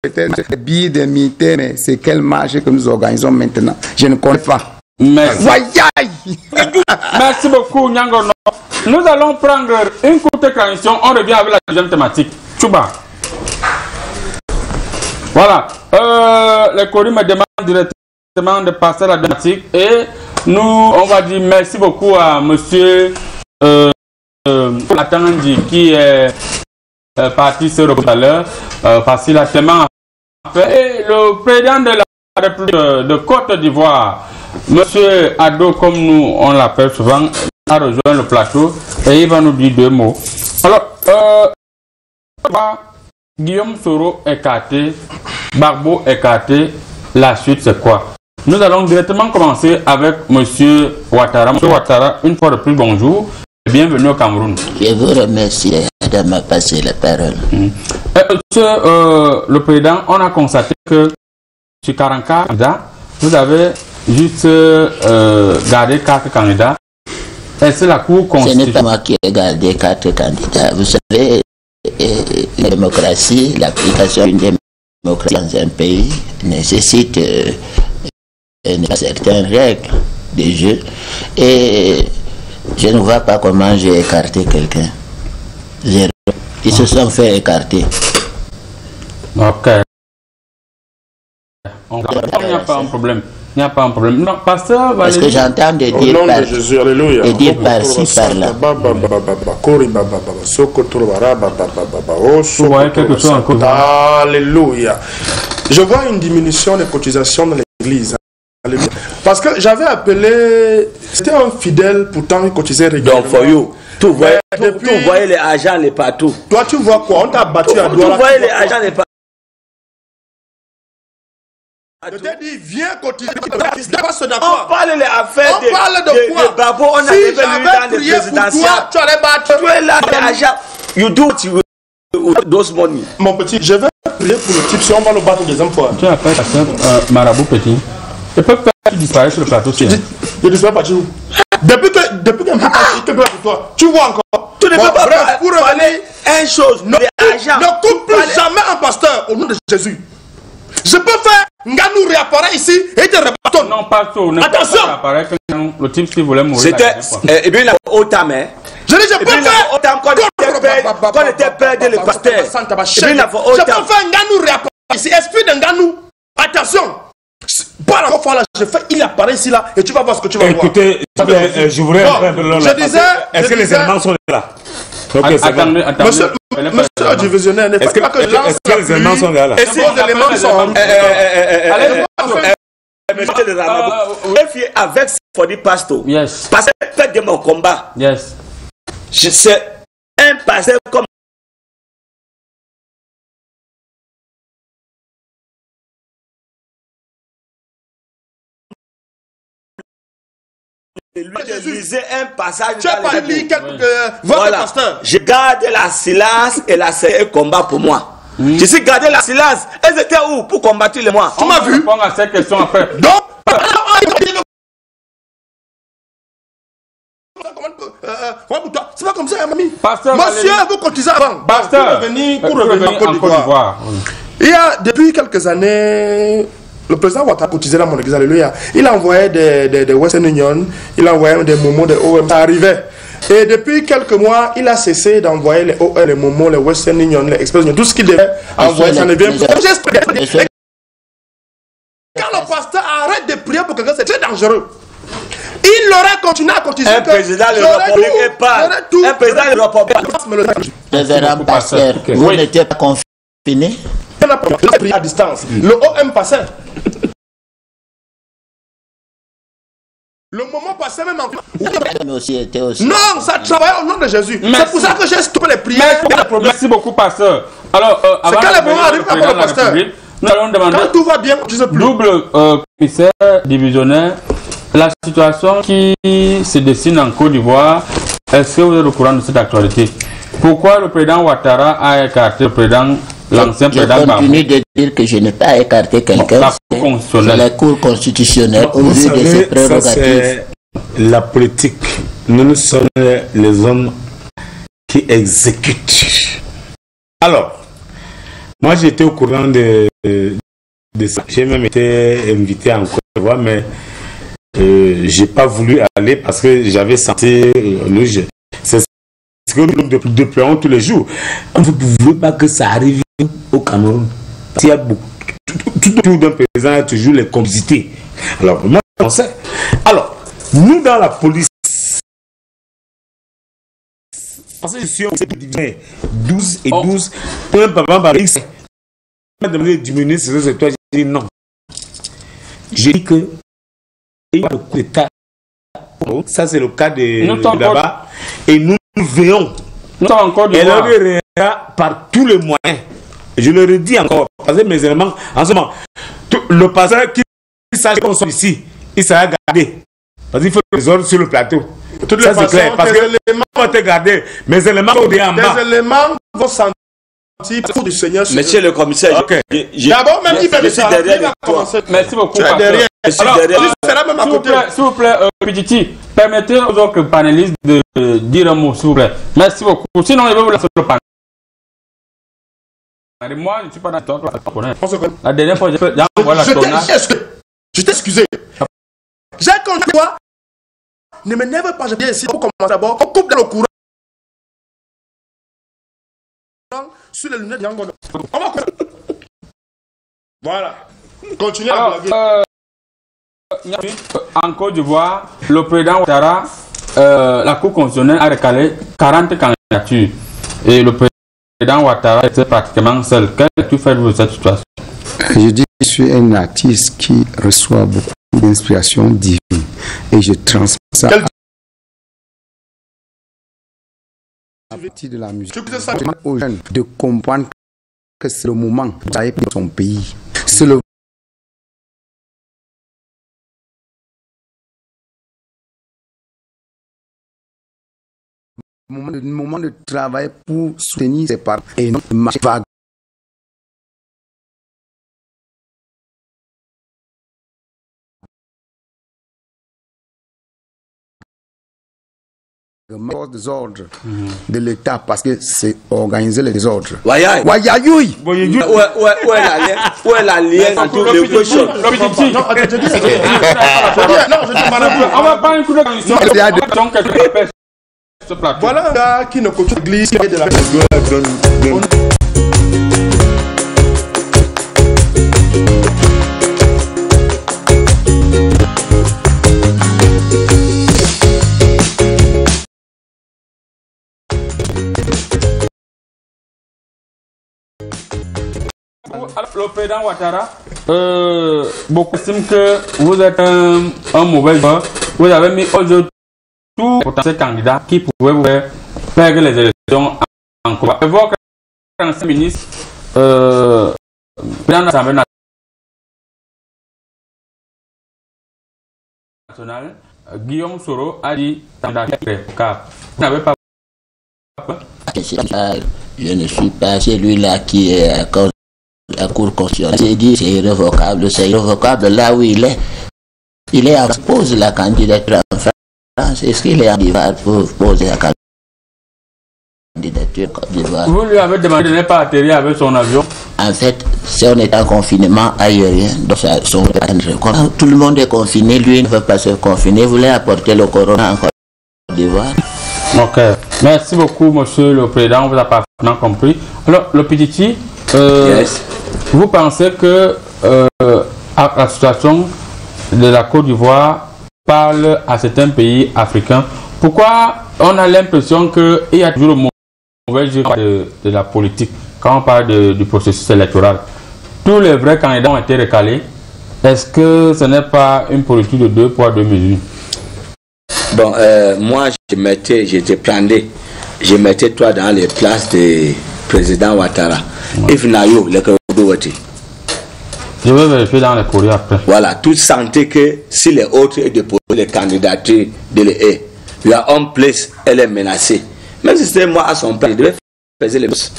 S6: peut-être des billets des militaires, mais c'est quelle marche que nous organisons maintenant? Je ne connais pas.
S1: Merci. Merci beaucoup, Nyangono. Nous allons prendre une courte transition. On revient avec la deuxième thématique. Tchouba. Voilà. Les Coris me demandent directement de passer à la thématique. Et nous, on va dire merci beaucoup à monsieur Atangandi qui est parti sur tout à l'heure. Facilement. Et le président de la République de Côte d'Ivoire, monsieur Ado, comme nous on l'appelle souvent, a rejoint le plateau et il va nous dire 2 mots. Alors, Guillaume Soro écarté, Barbeau écarté, la suite c'est quoi? Nous allons directement commencer avec monsieur Ouattara. Monsieur Ouattara, une fois de plus, bonjour et bienvenue au Cameroun.
S7: Je vous remercie de me passer la parole.
S1: Monsieur le président, on a constaté que sur 44 candidats, vous avez juste gardé 4 candidats. Est-ce la Cour constitutionnelle?
S7: Ce n'est pas moi qui ai gardé 4 candidats. Vous savez, la démocratie, l'application d'une démocratie dans un pays nécessite certaines règles de jeu. Et je ne vois pas comment j'ai écarté quelqu'un. Ils se sont fait écarter.
S1: Ok. Il n'y a pas un problème. Il n'y a pas un problème. Non, pasteur,
S7: parce que j'entends de dire
S5: au nom de Jésus, alléluia.
S7: Et dire par-ci, par-là.
S1: Vous voyez quelque chose en cause.
S5: Alléluia. Je vois une diminution des cotisations dans l'église. Parce que j'avais appelé, c'était un fidèle, pourtant il cotisait régulièrement.
S2: Donc, for you. Tu voyais les agents les partout.
S5: Toi, tu vois quoi? On t'a battu à Douala.
S2: Tu voyais les agents les partout.
S5: Je t'ai dit, viens cotiser. On
S2: parle les affaires
S5: de quoi?
S2: Babo, on a
S5: si
S2: dans les présidentielles.
S5: Tu allais battre.
S2: Tu es là, les agents. You do what you those money.
S5: Mon petit, je vais prier pour le type si on va le battre deuxième fois.
S1: Tu as fait un marabout petit. Je peux faire que tu disparais sur le plateau.
S5: Je disparais pas, tu où? Depuis qu'un peu pour toi, tu vois encore.
S2: Tu ne peux pas parler une chose.
S5: Ne coupe plus jamais un pasteur au nom de Jésus. Je peux faire Nganou réapparaît ici et te rebâtonne.
S1: Non, pas tout.
S5: Attention.
S1: Le type qui voulait mourir.
S2: C'était. Et bien, il a autant, mais.
S5: Je dis, je peux faire.
S2: Autant qu'on était perdu le pasteur.
S5: Je peux faire Nganou réapparaît ici. Esprit de Nganou. Attention. Pas la fois là, je fais, il apparaît ici là et tu vas voir ce que tu vas voir.
S3: Écoutez, je voudrais un peu là.
S5: Je disais.
S3: Est-ce que les éléments sont là?
S1: Attendez.
S5: Monsieur le divisionnaire, n'est pas que
S3: les éléments sont là?
S5: Et si les éléments sont.
S2: Allez, monsieur le Ramabou, avec Fodi Pasto, parce que faites de mon combat.
S1: Yes.
S2: C'est un pasteur comme. Lui de liser un passage dans les
S5: voilà.
S2: Je garde la silence et un combat pour moi. Je suis gardé la silence. Elles étaient où pour combattre les mois?
S5: Tu m'as vu?
S1: Répondre à cette question après.
S5: Donc, c'est pas comme ça, mamie. Monsieur, vous cotisez avant.
S1: Pasteur,
S5: pour revenir en Côte d'Ivoire. Il y a, depuis quelques années, le président Ouattara cotisait dans mon église, alléluia. Il envoyait des Western Union, il envoyait des momos, des OM, ça arrivait. Et depuis quelques mois, il a cessé d'envoyer les OM, les momos, les Western Union, les Express Union, tout ce qu'il devait envoyer, ça ne vient plus. Quand le pasteur arrête de prier pour quelqu'un, c'est très dangereux. Il aurait continué à cotiser.
S2: Un président de la République est pas. Un président de la République.
S7: Révérend pasteur, vous n'étiez pas confiné?
S5: On a pris à distance. Le OM passait. Le moment passait même encore. Non, ça travaillait au nom de Jésus. C'est pour ça que j'ai stoppé les prières.
S1: Merci beaucoup, pasteur. Alors,
S5: c'est quand le moment arrive, le pasteur.
S1: Nous allons demander.
S5: Quand tout va bien, tu sais plus.
S1: Double commissaire divisionnaire, la situation qui se dessine en Côte d'Ivoire, est-ce que vous êtes au courant de cette actualité? Pourquoi le président Ouattara a écarté l'ancien président
S7: Je continue de dire que je n'ai pas écarté quelqu'un. C'est la Cour constitutionnelle au vu de ses prérogatives.
S3: La politique, nous sommes les hommes qui exécutent. Alors, moi j'étais au courant de ça. J'ai même été invité en Côte d'Ivoire, mais j'ai pas voulu aller parce que j'avais senti c'est ce que nous déplorons tous les jours. On ne veut pas que ça arrive au Cameroun. Parce qu'il y a beaucoup, tout autour d'un président, il y a toujours les complicités. Alors, moi, on sait. Alors, nous, dans la police, parce que si on sait 12 et 12, un papa par X, on m'a demandé de diminuer, c'est toi, j'ai dit non. J'ai dit que il y a le coup d'État. Ça, c'est le cas de là-bas. Et nous verrons. Elle réagira par tous les moyens. Je le redis encore, parce que mes éléments, en ce moment, le pasteur qui sache qu'on soit ici, il sera gardé. Parce qu'il faut des ordres sur le plateau. Ça, c'est clair. Parce que les éléments vont être gardés. Mes éléments vont être en bas.
S5: Les éléments vont sentir le du Seigneur.
S2: Monsieur le commissaire,
S5: d'abord, même il fait
S2: je suis derrière toi.
S1: Merci beaucoup.
S5: Tu es derrière.
S1: S'il vous plaît, Pititi, permettez aux autres panélistes de dire un mot, s'il vous plaît. Merci beaucoup. Sinon, je vais vous laisser le panel. Moi, je ne suis pas d'accord. La dernière fois,
S5: je t'ai excusé. J'ai compris toi. Ne m'énerve pas, je viens ici pour commencer d'abord. On coupe dans le courant. Sur les lunettes, on va couper. Voilà. Continuez à blaguer. En Côte d'Ivoire, le président Ouattara, la Cour constitutionnelle a recalé 40 candidatures. Et le président Ouattara était pratiquement seul. Qu'est-ce que tu fais de cette situation?
S6: Je dis que je suis un artiste qui reçoit beaucoup d'inspiration divine. Et je transmets ça à partir de la musique. Je demande aux jeunes de comprendre que c'est le moment d'aller pour son pays. C'est le moment de travail pour soutenir ses parents et non marcher vague. Des ordres de l'État parce que c'est organiser les désordres. Wayayoui.
S2: Où est la lien entre les deux choses?
S5: Non, je dis,
S1: on va pas inclure dans
S5: voilà un gars qui ne côtoie l'église de la
S1: le président Ouattara, beaucoup estiment que vous êtes un mauvais joueur. Vous avez mis aujourd'hui tous les potentiels candidats qui pouvaient vous faire perdre les élections en Côte d'Ivoire. Votre ancien ministre, président de l'Assemblée nationale, Guillaume Soro, a dit candidat. Vous n'avez pas peur?
S7: Je ne suis pas celui-là qui est à cause de la Cour constitutionnelle. J'ai dit c'est irrévocable là où il est. Il est en pose la candidature en France. Est-ce qu'il est en Ivoire pour poser la candidature? structure Côte d'Ivoire.
S1: Vous lui avez demandé de ne pas atterrir avec son avion?
S7: En fait, si on est en confinement aérien, donc ça, tout le monde est confiné, lui ne veut pas se confiner, voulait apporter le corona en Côte d'Ivoire.
S1: Ok, merci beaucoup, monsieur le président, on vous a parfaitement compris. Alors, le petit, vous pensez que la situation de la Côte d'Ivoire parle à certains pays africains? Pourquoi on a l'impression qu'il y a toujours le mauvais jeu de la politique quand on parle du processus électoral? Tous les vrais candidats ont été recalés. Est-ce que ce n'est pas une politique de 2 poids 2 mesures?
S2: Bon, moi, je mettais toi dans les places du président Ouattara. If Nayo, le Kodouati.
S1: Je vais vérifier dans les courriers après.
S2: Voilà, tout sentait que si les autres déposent les candidatures de l'EE, your own place, elle est menacée. Même si c'était moi à son plan, il devait faire les choses.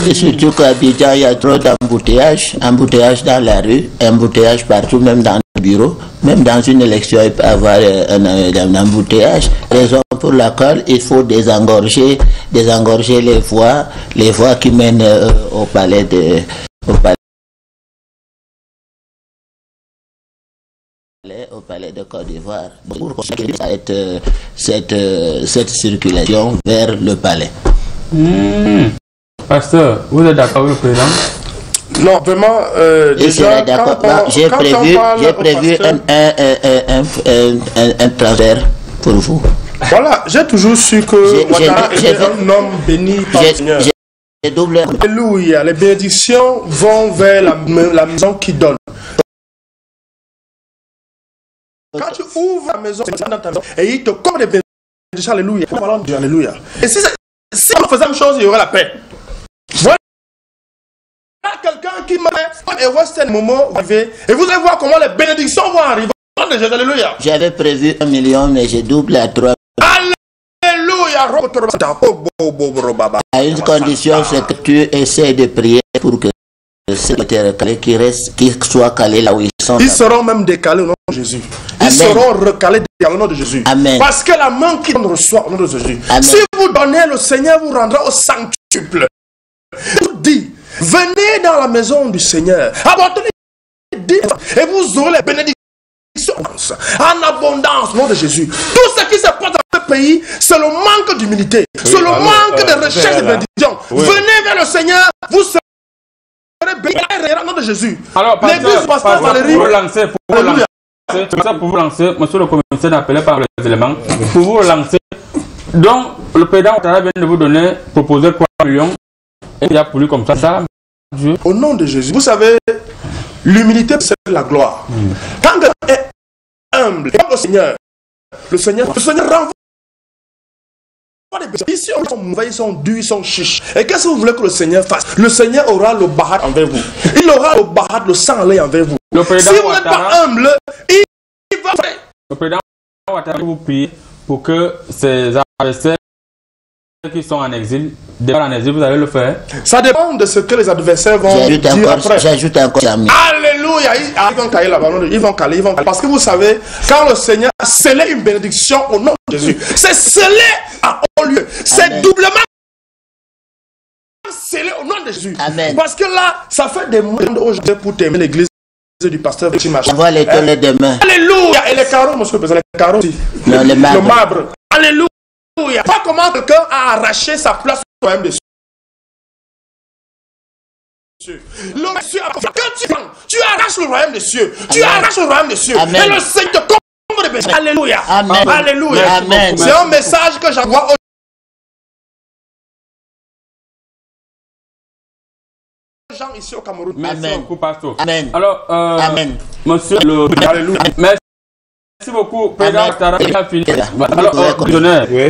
S7: Et surtout qu'à Abidjan, il y a trop d'embouteillages, embouteillages dans la rue, embouteillages partout, même dans le bureau. Même dans une élection, il peut y avoir un embouteillage. Raison pour laquelle il faut désengorger les voies qui mènent au palais de Côte d'Ivoire pour continuer cette circulation vers le palais.
S1: Pasteur, vous êtes d'accord avec le président?
S5: Non, vraiment, déjà,
S7: j'ai prévu un transfert pour vous.
S5: Voilà, j'ai toujours su que Ouattara était un homme béni par le Seigneur. Alléluia, les bénédictions vont vers la maison qui donne. Quand tu ouvres la maison, dans ta maison, et il te colle des bénédictions, alléluia. Alléluia. Et si on faisait la même chose, il y aurait la paix. Voilà quelqu'un qui m'a et voici un moment arrivé, et vous allez voir comment les bénédictions vont arriver. Alléluia.
S7: J'avais prévu 1 million, mais j'ai doublé à 3.
S5: Alléluia.
S7: À une condition, c'est que tu essaies de prier pour que ceux qui étaient recalés, qui soient calés là où ils sont.
S5: Ils seront même décalés au nom de Jésus. Ils seront recalés au nom de Jésus.
S7: Amen.
S5: Parce que la main qui donne reçoit au nom de Jésus. Amen. Si vous donnez, le Seigneur vous rendra au centuple. Il vous dit, venez dans la maison du Seigneur, apportez et vous aurez les bénédictions en abondance au nom de Jésus. Tout ce qui se passe dans ce pays, c'est le manque d'humilité, c'est le manque de recherche de bénédictions. Venez vers le Seigneur, vous serez bénis au nom de Jésus.
S1: Alors,
S5: l'église pasteur Valérie,
S1: pour vous lancer, monsieur le commissaire n'appelait pas les éléments, pour vous relancer. Donc, le président Ouattara vient de vous proposer 3 millions. Et il a pour lui comme ça, Dieu.
S5: Au nom de Jésus, vous savez, l'humilité c'est la gloire. Quand on est humble, comme le Seigneur renvoie des bénédictions. Ici, ils sont mauvais, ils sont durs, ils sont chiches. Et qu'est-ce que vous voulez que le Seigneur fasse? Le Seigneur aura le barat envers vous. Il aura le barat, le sang lait envers vous. Si vous n'êtes pas humble, il va faire.
S1: Le président Ouattara vous prie pour que ses adversaires qui sont en exil, vous allez le faire? Ça
S5: dépend de ce que les adversaires vont dire après.
S7: J'ajoute encore.
S5: Alléluia. Ils vont caler là-bas. Ils vont caler. Parce que vous savez, quand le Seigneur a scellé une bénédiction au nom de Jésus, c'est scellé à haut lieu. C'est doublement scellé au nom de Jésus. Amen. Parce que là, ça fait des mois aujourd'hui pour t'aimer l'église du pasteur.
S7: On va les donner demain.
S5: Alléluia. Et les carreaux, monsieur le président, les carreaux aussi.
S7: Non, le marbre.
S5: Alléluia. Pas comment quelqu'un a arraché sa place au royaume des cieux. Quand tu arraches le royaume des cieux, tu arraches le royaume des cieux. Amen. Et le Seigneur te comble de bénédictions. Alléluia.
S7: Amen.
S5: Alléluia.
S7: Amen.
S5: C'est un message que j'envoie aux gens ici au Cameroun.
S1: Merci beaucoup, pasteur.
S7: Amen.
S1: Alors,
S7: Amen.
S1: Monsieur le...
S5: Alléluia.
S1: Merci beaucoup, président Ouattara. Alors,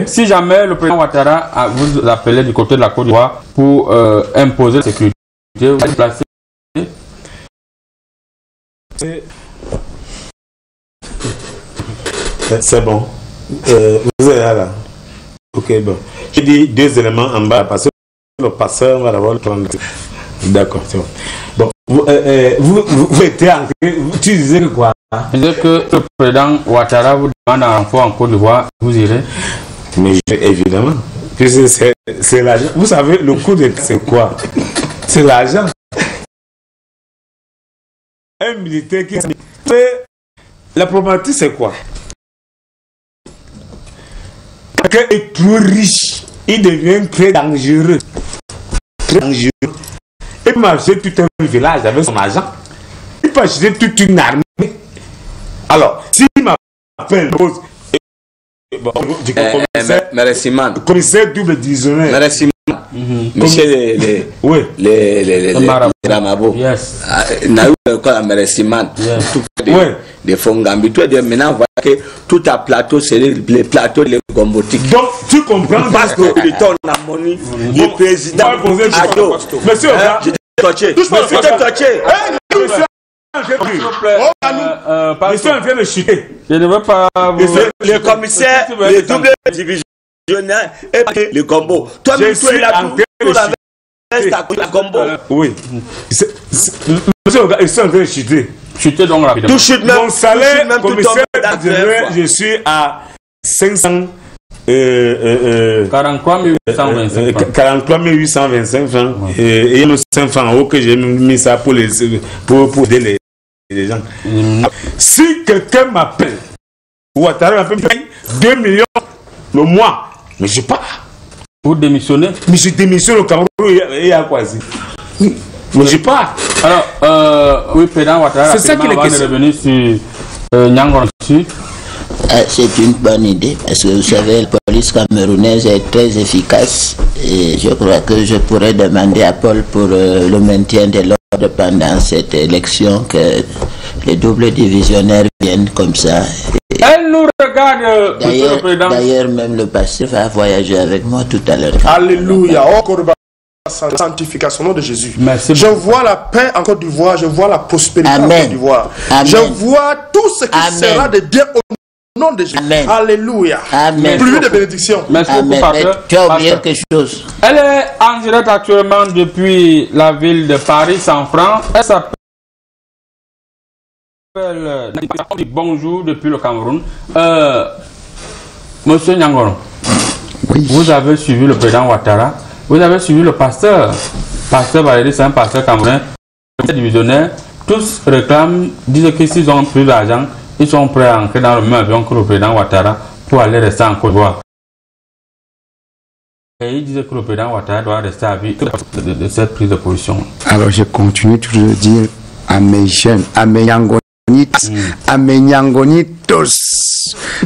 S1: si jamais le président Ouattara vous appelez du côté de la Côte d'Ivoire pour imposer la sécurité, vous allez placer.
S3: C'est bon. Vous êtes là. Ok, bon. J'ai dit 2 éléments en bas parce que le passeur va d'abord le prendre. D'accord, c'est bon. Bon, vous étiez en train. Tu disais que quoi?
S1: Je disais que le président Ouattara vous demande un renfort en Côte d'Ivoire, vous irez?
S3: Mais évidemment. C'est l'argent. Vous savez, le coût de c'est quoi? C'est l'argent. Un militaire qui... La problématique, c'est quoi? Quelqu'un est trop riche, il devient très dangereux. Très dangereux. Il peut acheter tout un village avec son argent. Il peut acheter toute une armée. Alors, s'il m'appelle, commissaire double divisionnaire.
S2: Merci. Monsieur les Ramabo.
S1: Yes.
S2: N'a eu encore un remerciement. Des fonds Gambi. Toi, maintenant, voilà que tout à plateau, c'est les plateaux les gombotiques.
S3: Donc, tu comprends
S2: parce que le temps on a monnaie, le président Ado.
S3: Monsieur,
S2: j'étais touché. J'étais touché.
S3: Monsieur, on vient de chuter.
S1: Je ne veux pas.
S2: Le commissaire, le double divisionnaire et le combo. Toi, tu es là pour la combo.
S3: Oui. Monsieur, ils sont en train de chuter.
S1: Chuter donc rapidement.
S2: Tout chute même.
S3: Mon salaire, commissaire, je suis à 500.
S1: 43
S3: 825 francs. Et il y a 5 francs en haut que j'ai mis ça pour aider les gens. Si quelqu'un m'appelle, Ouattara me paye 2 millions le mois, mais je pars.
S1: Pour démissionner?
S3: Mais je démissionne au Cameroun et à Kwasi. Mais je pars.
S1: Alors, oui, président Ouattara,
S3: c'est ça qu'il est question.
S1: Revenu sur Nyangor Sud.
S7: C'est une bonne idée parce que vous savez, la police camerounaise est très efficace et je crois que je pourrais demander à Paul pour le maintien de l'ordre pendant cette élection que les doubles divisionnaires viennent comme ça.
S1: Elle nous regarde,
S7: D'ailleurs, même le pasteur va voyager avec moi tout à l'heure.
S5: Alléluia. Sanctification au nom de Jésus.
S1: Merci.
S5: Je vois la paix en Côte d'Ivoire, je vois la prospérité en Côte d'Ivoire. Je vois tout ce qui sera de bien au nom de Jésus.
S7: Amen.
S5: Alléluia.
S7: Amen.
S5: Plus de bénédictions.
S1: Merci beaucoup, pasteur.
S7: Tu as oublié quelque chose.
S1: Elle est en direct actuellement depuis la ville de Paris, en France. Elle s'appelle Bonjour depuis le Cameroun. Monsieur Nyangor, oui. Vous avez suivi le président Ouattara. Vous avez suivi le pasteur. Pasteur Valéry, c'est un pasteur camerounais, divisionnaire. Tous réclament, disent que s'ils ont plus d'argent, ils sont prêts à entrer dans le même avion que le président Ouattara pour aller rester en Côte d'Ivoire. Et ils disent que le président Ouattara doit rester à vie de cette prise de position.
S6: Alors je continue toujours de dire à mes jeunes, à mes Nyangonitos,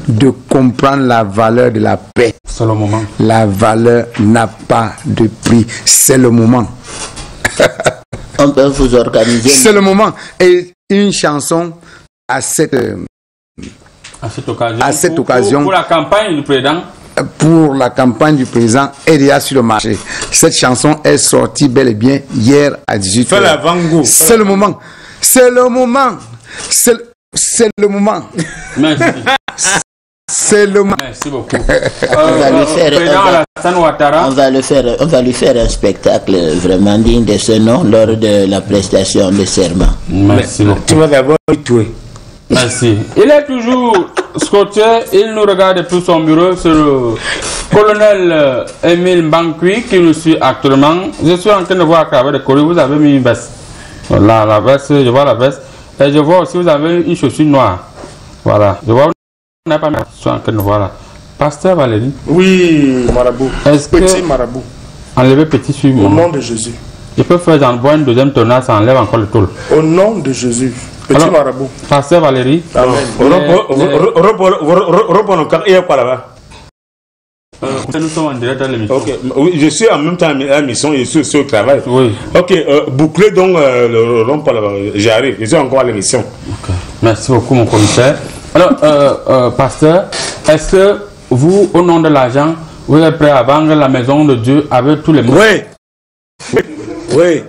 S6: de comprendre la valeur de la paix.
S1: C'est le moment.
S6: La valeur n'a pas de prix. C'est le moment.
S7: On peut vous organiser.
S6: C'est le moment. Et une chanson à cette occasion.
S1: Pour la campagne du président.
S6: Pour la campagne du président est déjà sur le marché. Cette chanson est sortie bel et bien hier à 18h. C'est le moment. C'est le moment. C'est le moment.
S1: Merci.
S6: C'est le moment.
S1: Merci beaucoup.
S7: On va lui faire un spectacle vraiment digne de ce nom lors de la prestation de serment.
S1: Merci beaucoup.
S3: Tu vas d'abord tuer.
S1: Merci. Il est toujours scotché, il nous regarde depuis son bureau. C'est le colonel Émile Mbankui qui nous suit actuellement. Je suis en train de voir à travers le courrier, vous avez mis une veste. Là, la veste, je vois la veste. Et je vois aussi, vous avez une chaussure noire. Voilà. Je vois, on n'a pas mis. Je suis en train de voir là. Pasteur Valéry.
S5: Oui, marabout. Petit marabout.
S1: Enlevez petit sur moi.
S5: Au nom de Jésus.
S1: Je peux faire j'en bois une deuxième tonnage, ça enlève encore le tôle.
S5: Au nom de Jésus. Petit alors, marabout.
S1: Pasteur Valéry.
S5: Amen.
S1: Nous sommes en direct à l'émission.
S3: Okay. Oui, je suis en même temps à la mission, je suis aussi au travail.
S1: Oui.
S3: Ok, bouclez donc le rond-point, j'arrive, je suis encore à l'émission.
S1: Okay. Merci beaucoup, mon commissaire. Alors, pasteur, est-ce que vous, au nom de l'argent, vous êtes prêt à vendre la maison de Dieu avec tous les mots?
S2: Oui. Oui.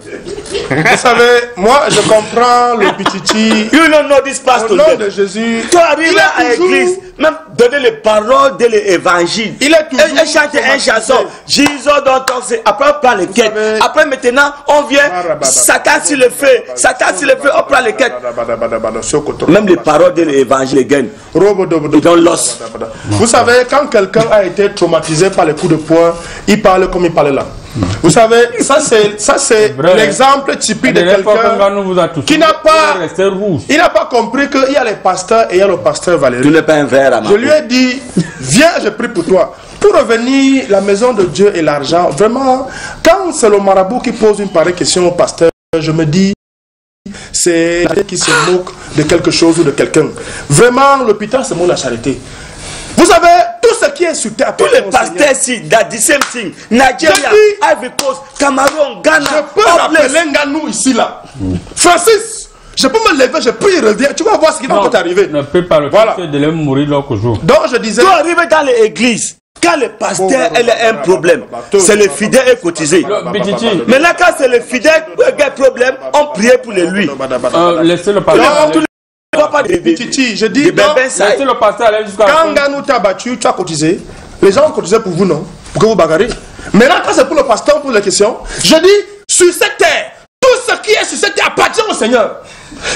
S5: Vous savez, moi je comprends le petit.
S2: You don't know this pastor.
S5: Au nom de Jésus.
S2: Toi arrives à l'église, même donner les paroles de l'évangile. Il est toujours. Elle chante une chanson. Jésus dont on sait. Après, on prend les quêtes. Après, maintenant, on vient. Satan sur le feu. Satan sur le feu, on prend les quêtes. Même les paroles de l'évangile, les gagnent. Ils donnent l'os.
S5: Vous savez, quand quelqu'un a été traumatisé par les coups de poing, il parle comme il parlait là. Vous savez, ça c'est l'exemple typique de quelqu'un qui n'a pas compris qu'il y a les pasteurs et il y a le pasteur Valérie.
S2: Tu n'es pas un verre à ma
S5: Je lui ai dit, viens, je prie pour toi. Pour revenir, la maison de Dieu et l'argent, vraiment, quand c'est le marabout qui pose une pareille question au pasteur, je me dis, c'est la qui se moque de quelque chose ou de quelqu'un. Vraiment, l'hôpital, c'est mon la charité. Vous savez, tout ce qui est sur terre,
S2: tous les pasteurs ici, Dadisem Singh, Nigeria, Ivory Coast, Cameroun, Ghana,
S5: je peux rappeler Nganou ici là. Francis, je peux me lever, je peux y revenir. Tu vas voir ce qui va t'arriver.
S1: Ne peut pas le faire de mourir l'autre jour.
S5: Donc je disais.
S2: Tu arrives dans l'église. Quand le pasteur a un problème, c'est le fidèle est cotisé. Maintenant, quand c'est le fidèle qui a un problème, on prie pour lui.
S1: Laissez le pasteur.
S5: Je dis,
S1: laissez le pasteur aller jusqu'à.
S5: Quand Nganou t'a battu, tu as cotisé. Les gens ont cotisé pour vous, non? Pour que vous bagarrez. Maintenant, quand c'est pour le pasteur, pour les questions, je dis, sur cette terre, tout ce qui est sur cette terre appartient au Seigneur.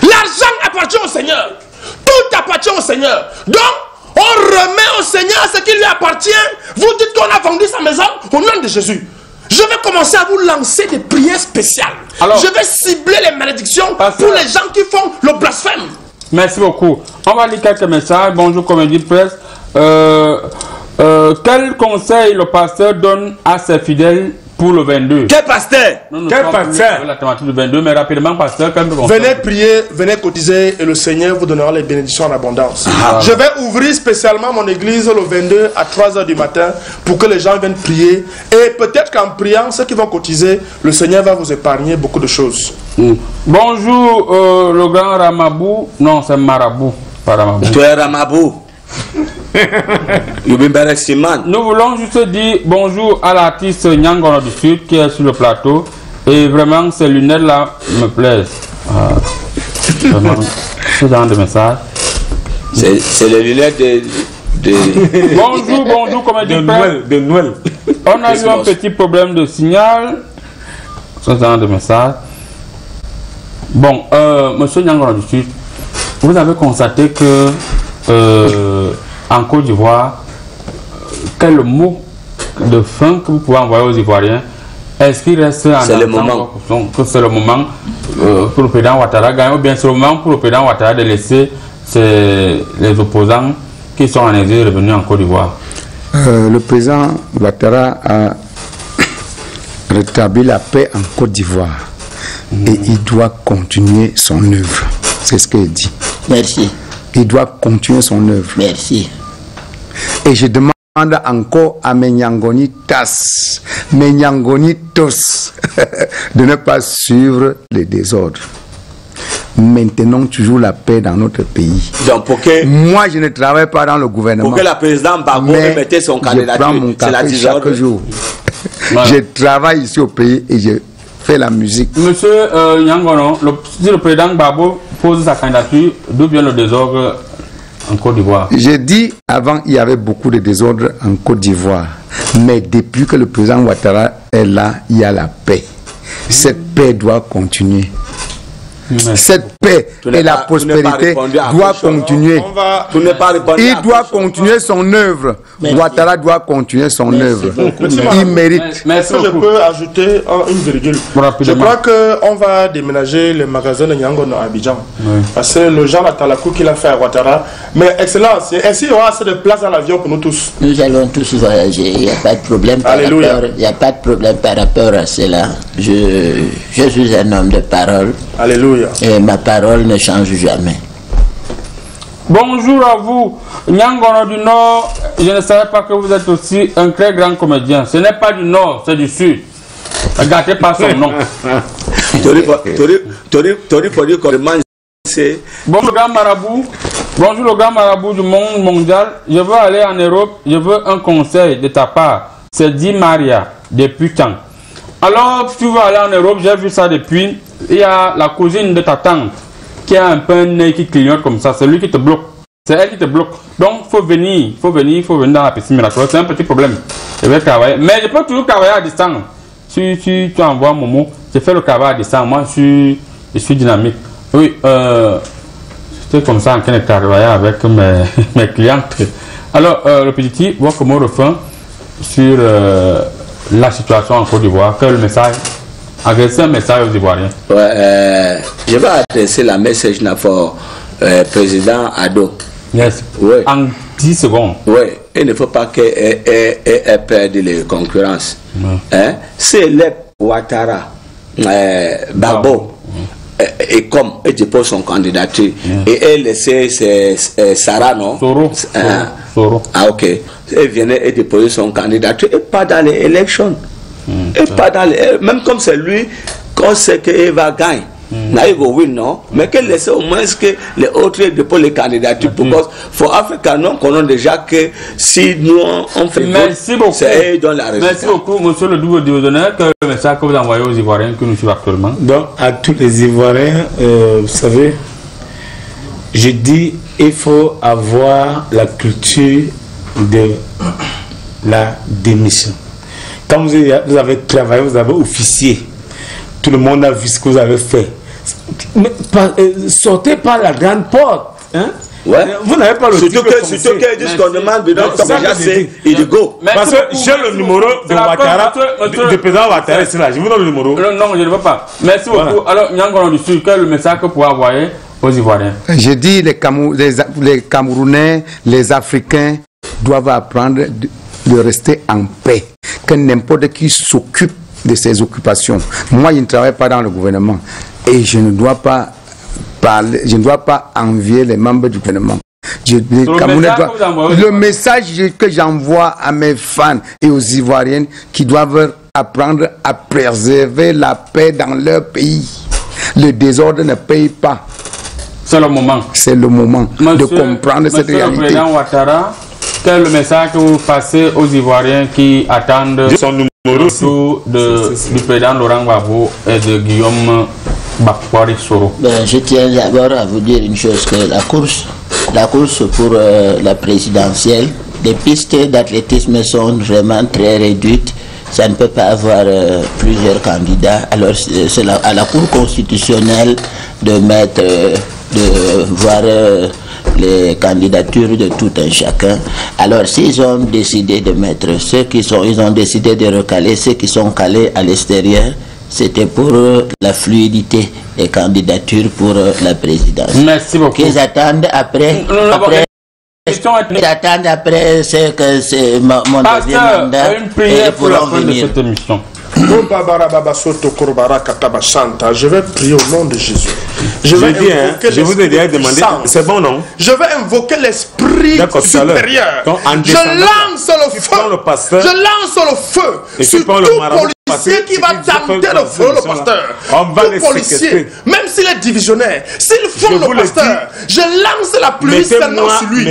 S5: L'argent appartient au Seigneur. Tout appartient au Seigneur. Donc, on remet au Seigneur ce qui lui appartient. Vous dites qu'on a vendu sa maison au nom de Jésus. Je vais commencer à vous lancer des prières spéciales. Alors, je vais cibler les malédictions pour les gens qui font le blasphème.
S1: Merci beaucoup. On va lire quelques messages. Bonjour, Comédie Presse. Quel conseil le pasteur donne à ses fidèles pour le 22?
S2: Quel pasteur?
S1: Quel pasteur? La thématique du 22, mais rapidement, pasteur,
S5: venez prier, venez cotiser et le Seigneur vous donnera les bénédictions en abondance. Je vais ouvrir spécialement mon église le 22 à 3 h du matin pour que les gens viennent prier. Et peut-être qu'en priant, ceux qui vont cotiser, le Seigneur va vous épargner beaucoup de choses.
S1: Bonjour, le grand Ramabou. Non, c'est Marabout, pas Ramabou.
S2: Tu es Ramabou.
S1: Nous voulons juste dire bonjour à l'artiste Nyangoro du Sud qui est sur le plateau. Et vraiment, ces lunettes là me plaisent. Vraiment, ce genre de message.
S2: C'est les lunettes de...
S1: Bonjour, comédie
S3: de Noël.
S1: On a eu un petit problème de signal. Ce genre de message. Bon, monsieur Nyangoro du Sud, vous avez constaté que en Côte d'Ivoire, quel mot de fin que vous pouvez envoyer aux Ivoiriens? Est-ce qu'il reste en
S2: c'est le moment
S1: que c'est le moment pour le président Ouattara gagner, ou bien c'est le moment pour le président Ouattara de laisser les opposants qui sont en exil revenus en Côte d'Ivoire?
S6: Le président Ouattara a rétabli la paix en Côte d'Ivoire et il doit continuer son œuvre. C'est ce qu'il dit.
S7: Merci.
S6: Il doit continuer son œuvre.
S7: Merci.
S6: Et je demande encore à mes Nyangonitas, mes Nyangonitos, de ne pas suivre les désordres. Maintenons toujours la paix dans notre pays.
S2: Donc pour que
S6: moi, je ne travaille pas dans le gouvernement.
S2: Pour que la présidente Gbagbo mette son candidature,
S6: c'est la chaque jour. Je travaille ici au pays et je fais la musique.
S1: Monsieur Nyangoro, si le président Gbagbo pose sa candidature, d'où vient le désordre en Côte d'Ivoire?
S6: J'ai dit avant, il y avait beaucoup de désordre en Côte d'Ivoire. Mais depuis que le président Ouattara est là, il y a la paix. Cette paix doit continuer. Cette paix et la prospérité doivent continuer. Il doit continuer son œuvre. Ouattara doit continuer son œuvre. Il mérite.
S5: Est-ce que je peux ajouter une virgule? Je crois qu'on va déménager les magasins de Nyangono à Abidjan. Parce que le genre Atalakou qu'il a fait à Ouattara. Mais excellence, est-ce qu'il y aura assez de place dans l'avion pour nous tous?
S7: Nous allons tous voyager. Il n'y a pas de problème par rapport, il n'y a pas de problème par rapport à cela. Je suis un homme de parole.
S5: Alléluia.
S7: Et ma parole ne change jamais.
S1: Bonjour à vous, Nyangoro du Nord. Je ne savais pas que vous êtes aussi un très grand comédien. Ce n'est pas du Nord, c'est du Sud. Regardez pas son nom. Bonjour le grand marabout. Bonjour le grand marabout du monde mondial. Je veux aller en Europe. Je veux un conseil de ta part. C'est dit Maria depuis quand? Alors, tu veux aller en Europe, j'ai vu ça depuis. Il y a la cousine de ta tante qui a un peu un nez qui clignote comme ça. C'est lui qui te bloque. C'est elle qui te bloque. Donc, il faut venir dans la piscine miraculeuse. C'est un petit problème. Je vais travailler. Mais je peux toujours travailler à distance. Si tu envoies Momo, je fais le travail à distance. Moi, je suis dynamique. Oui, c'était comme ça en train de travailler avec mes clientes. Alors, le petit, voir comment refrain sur la situation en Côte d'Ivoire. Quel message? Adresser un message aux Ivoiriens. Ouais,
S2: je vais adresser la message pour président Ado.
S1: Yes.
S2: Ouais.
S1: En 10 secondes.
S2: Oui, il ne faut pas qu'elle perde les concurrences. Hein? C'est les Ouattara, Babo, et comme elle dépose son candidature, et elle, c'est Sarah, non? Soro. Ah, ok. Elle vient et déposer son candidature, et pas dans les élections. Et pas dans les, même comme c'est lui, qu'on sait qu'il va gagner. Oui, non, mais qu'elle laisse au moins que les autres déposent les candidatures pour pour Africa, non, qu'on a déjà que si nous on fait c'est eux dans la région.
S1: Merci beaucoup, monsieur le double divisionnaire. Quel est le message que vous envoyez aux Ivoiriens que nous suivons actuellement?
S3: Donc, à tous les Ivoiriens, vous savez, je dis il faut avoir la culture de la démission. Quand vous avez travaillé, vous avez officié. Tout le monde a vu ce que vous avez fait. Mais, sortez par la grande porte. Hein?
S2: Ouais.
S3: Vous n'avez pas le
S2: surtout qu'elle dit qu'on demande de notre déjà c'est illégal.
S3: Parce que j'ai le numéro de Ouattara, de président Ouattara, c'est là. Je vous donne le numéro.
S1: Non, je ne veux pas. Merci beaucoup. Alors, Nyangono du Sud, quel est le message que vous pouvez envoyer aux Ivoiriens?
S6: Je dis les Camerounais, les Africains doivent apprendre de rester en paix. Que n'importe qui s'occupe de ses occupations. Moi, je ne travaille pas dans le gouvernement et je ne dois pas parler, je ne dois pas envier les membres du gouvernement. Le message que j'envoie à mes fans et aux Ivoiriennes qui doivent apprendre à préserver la paix dans leur pays. Le désordre ne paye pas.
S1: C'est le moment.
S6: C'est le moment de comprendre cette réalité.
S1: Le président Ouattara, quel est le message que vous passez aux Ivoiriens qui attendent
S3: son numéro
S1: du président Laurent Gbagbo et de Guillaume Bakwari Soro?
S7: Je tiens d'abord à vous dire une chose, que la course pour la présidentielle, les pistes d'athlétisme sont vraiment très réduites. Ça ne peut pas avoir plusieurs candidats. Alors c'est à la Cour constitutionnelle de mettre, de voir les candidatures de tout un chacun. Alors s'ils ont décidé de mettre ils ont décidé de recaler ceux qui sont calés à l'extérieur, c'était pour la fluidité des candidatures pour la présidence.
S1: Merci beaucoup.
S7: Qu'ils attendent après ils attendent après c'est mon deuxième mandat
S1: une prière pour la fin de cette émission.
S5: Je vais prier au nom de Jésus.
S3: Je vous ai déjà demandé, c'est bon, non?
S5: Je vais invoquer l'esprit supérieur. Je lance le feu. Je lance le feu sur tout policier qui va tenter de voler le pasteur. Tout policier, même s'il est divisionnaire, s'il faut le pasteur, je lance la pluie seulement sur lui.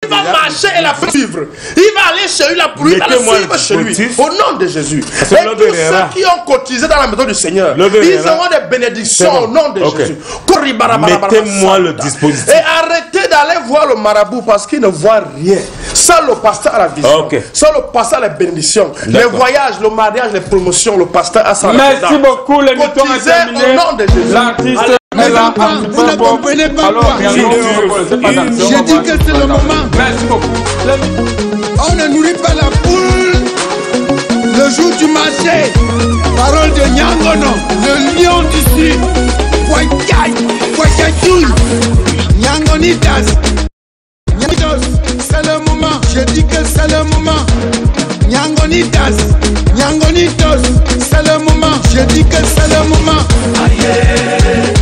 S5: Il va marcher et la suivre. Il va aller chez lui, la pluie va le suivre chez lui. Au nom de Jésus. Et tous ceux qui ont cotisé dans la maison du Seigneur, ils auront des bénédictions au nom de Jésus.
S3: Mettez-moi le dispositif.
S5: Et arrêtez d'aller voir le marabout parce qu'il ne voit rien. Seul le pasteur a la vision. Seul le pasteur a les bénédictions. Les voyages, le mariage, les promotions, le pasteur a sa
S1: résidence. Merci beaucoup, les
S5: cotisez au nom de Jésus.
S1: L'artiste.
S4: Vous ne comprenez pas quoi. J'ai dit que c'est le moment.
S1: Merci beaucoup.
S4: On ne nourrit pas la poule le jour du marché. Parole de Nyangono, le lion du sud. Nyangonitas. C'est le moment. J'ai dit que c'est le moment. Nyangonitas. Nyangonitos. C'est le moment. J'ai dit que c'est le moment. Aïe.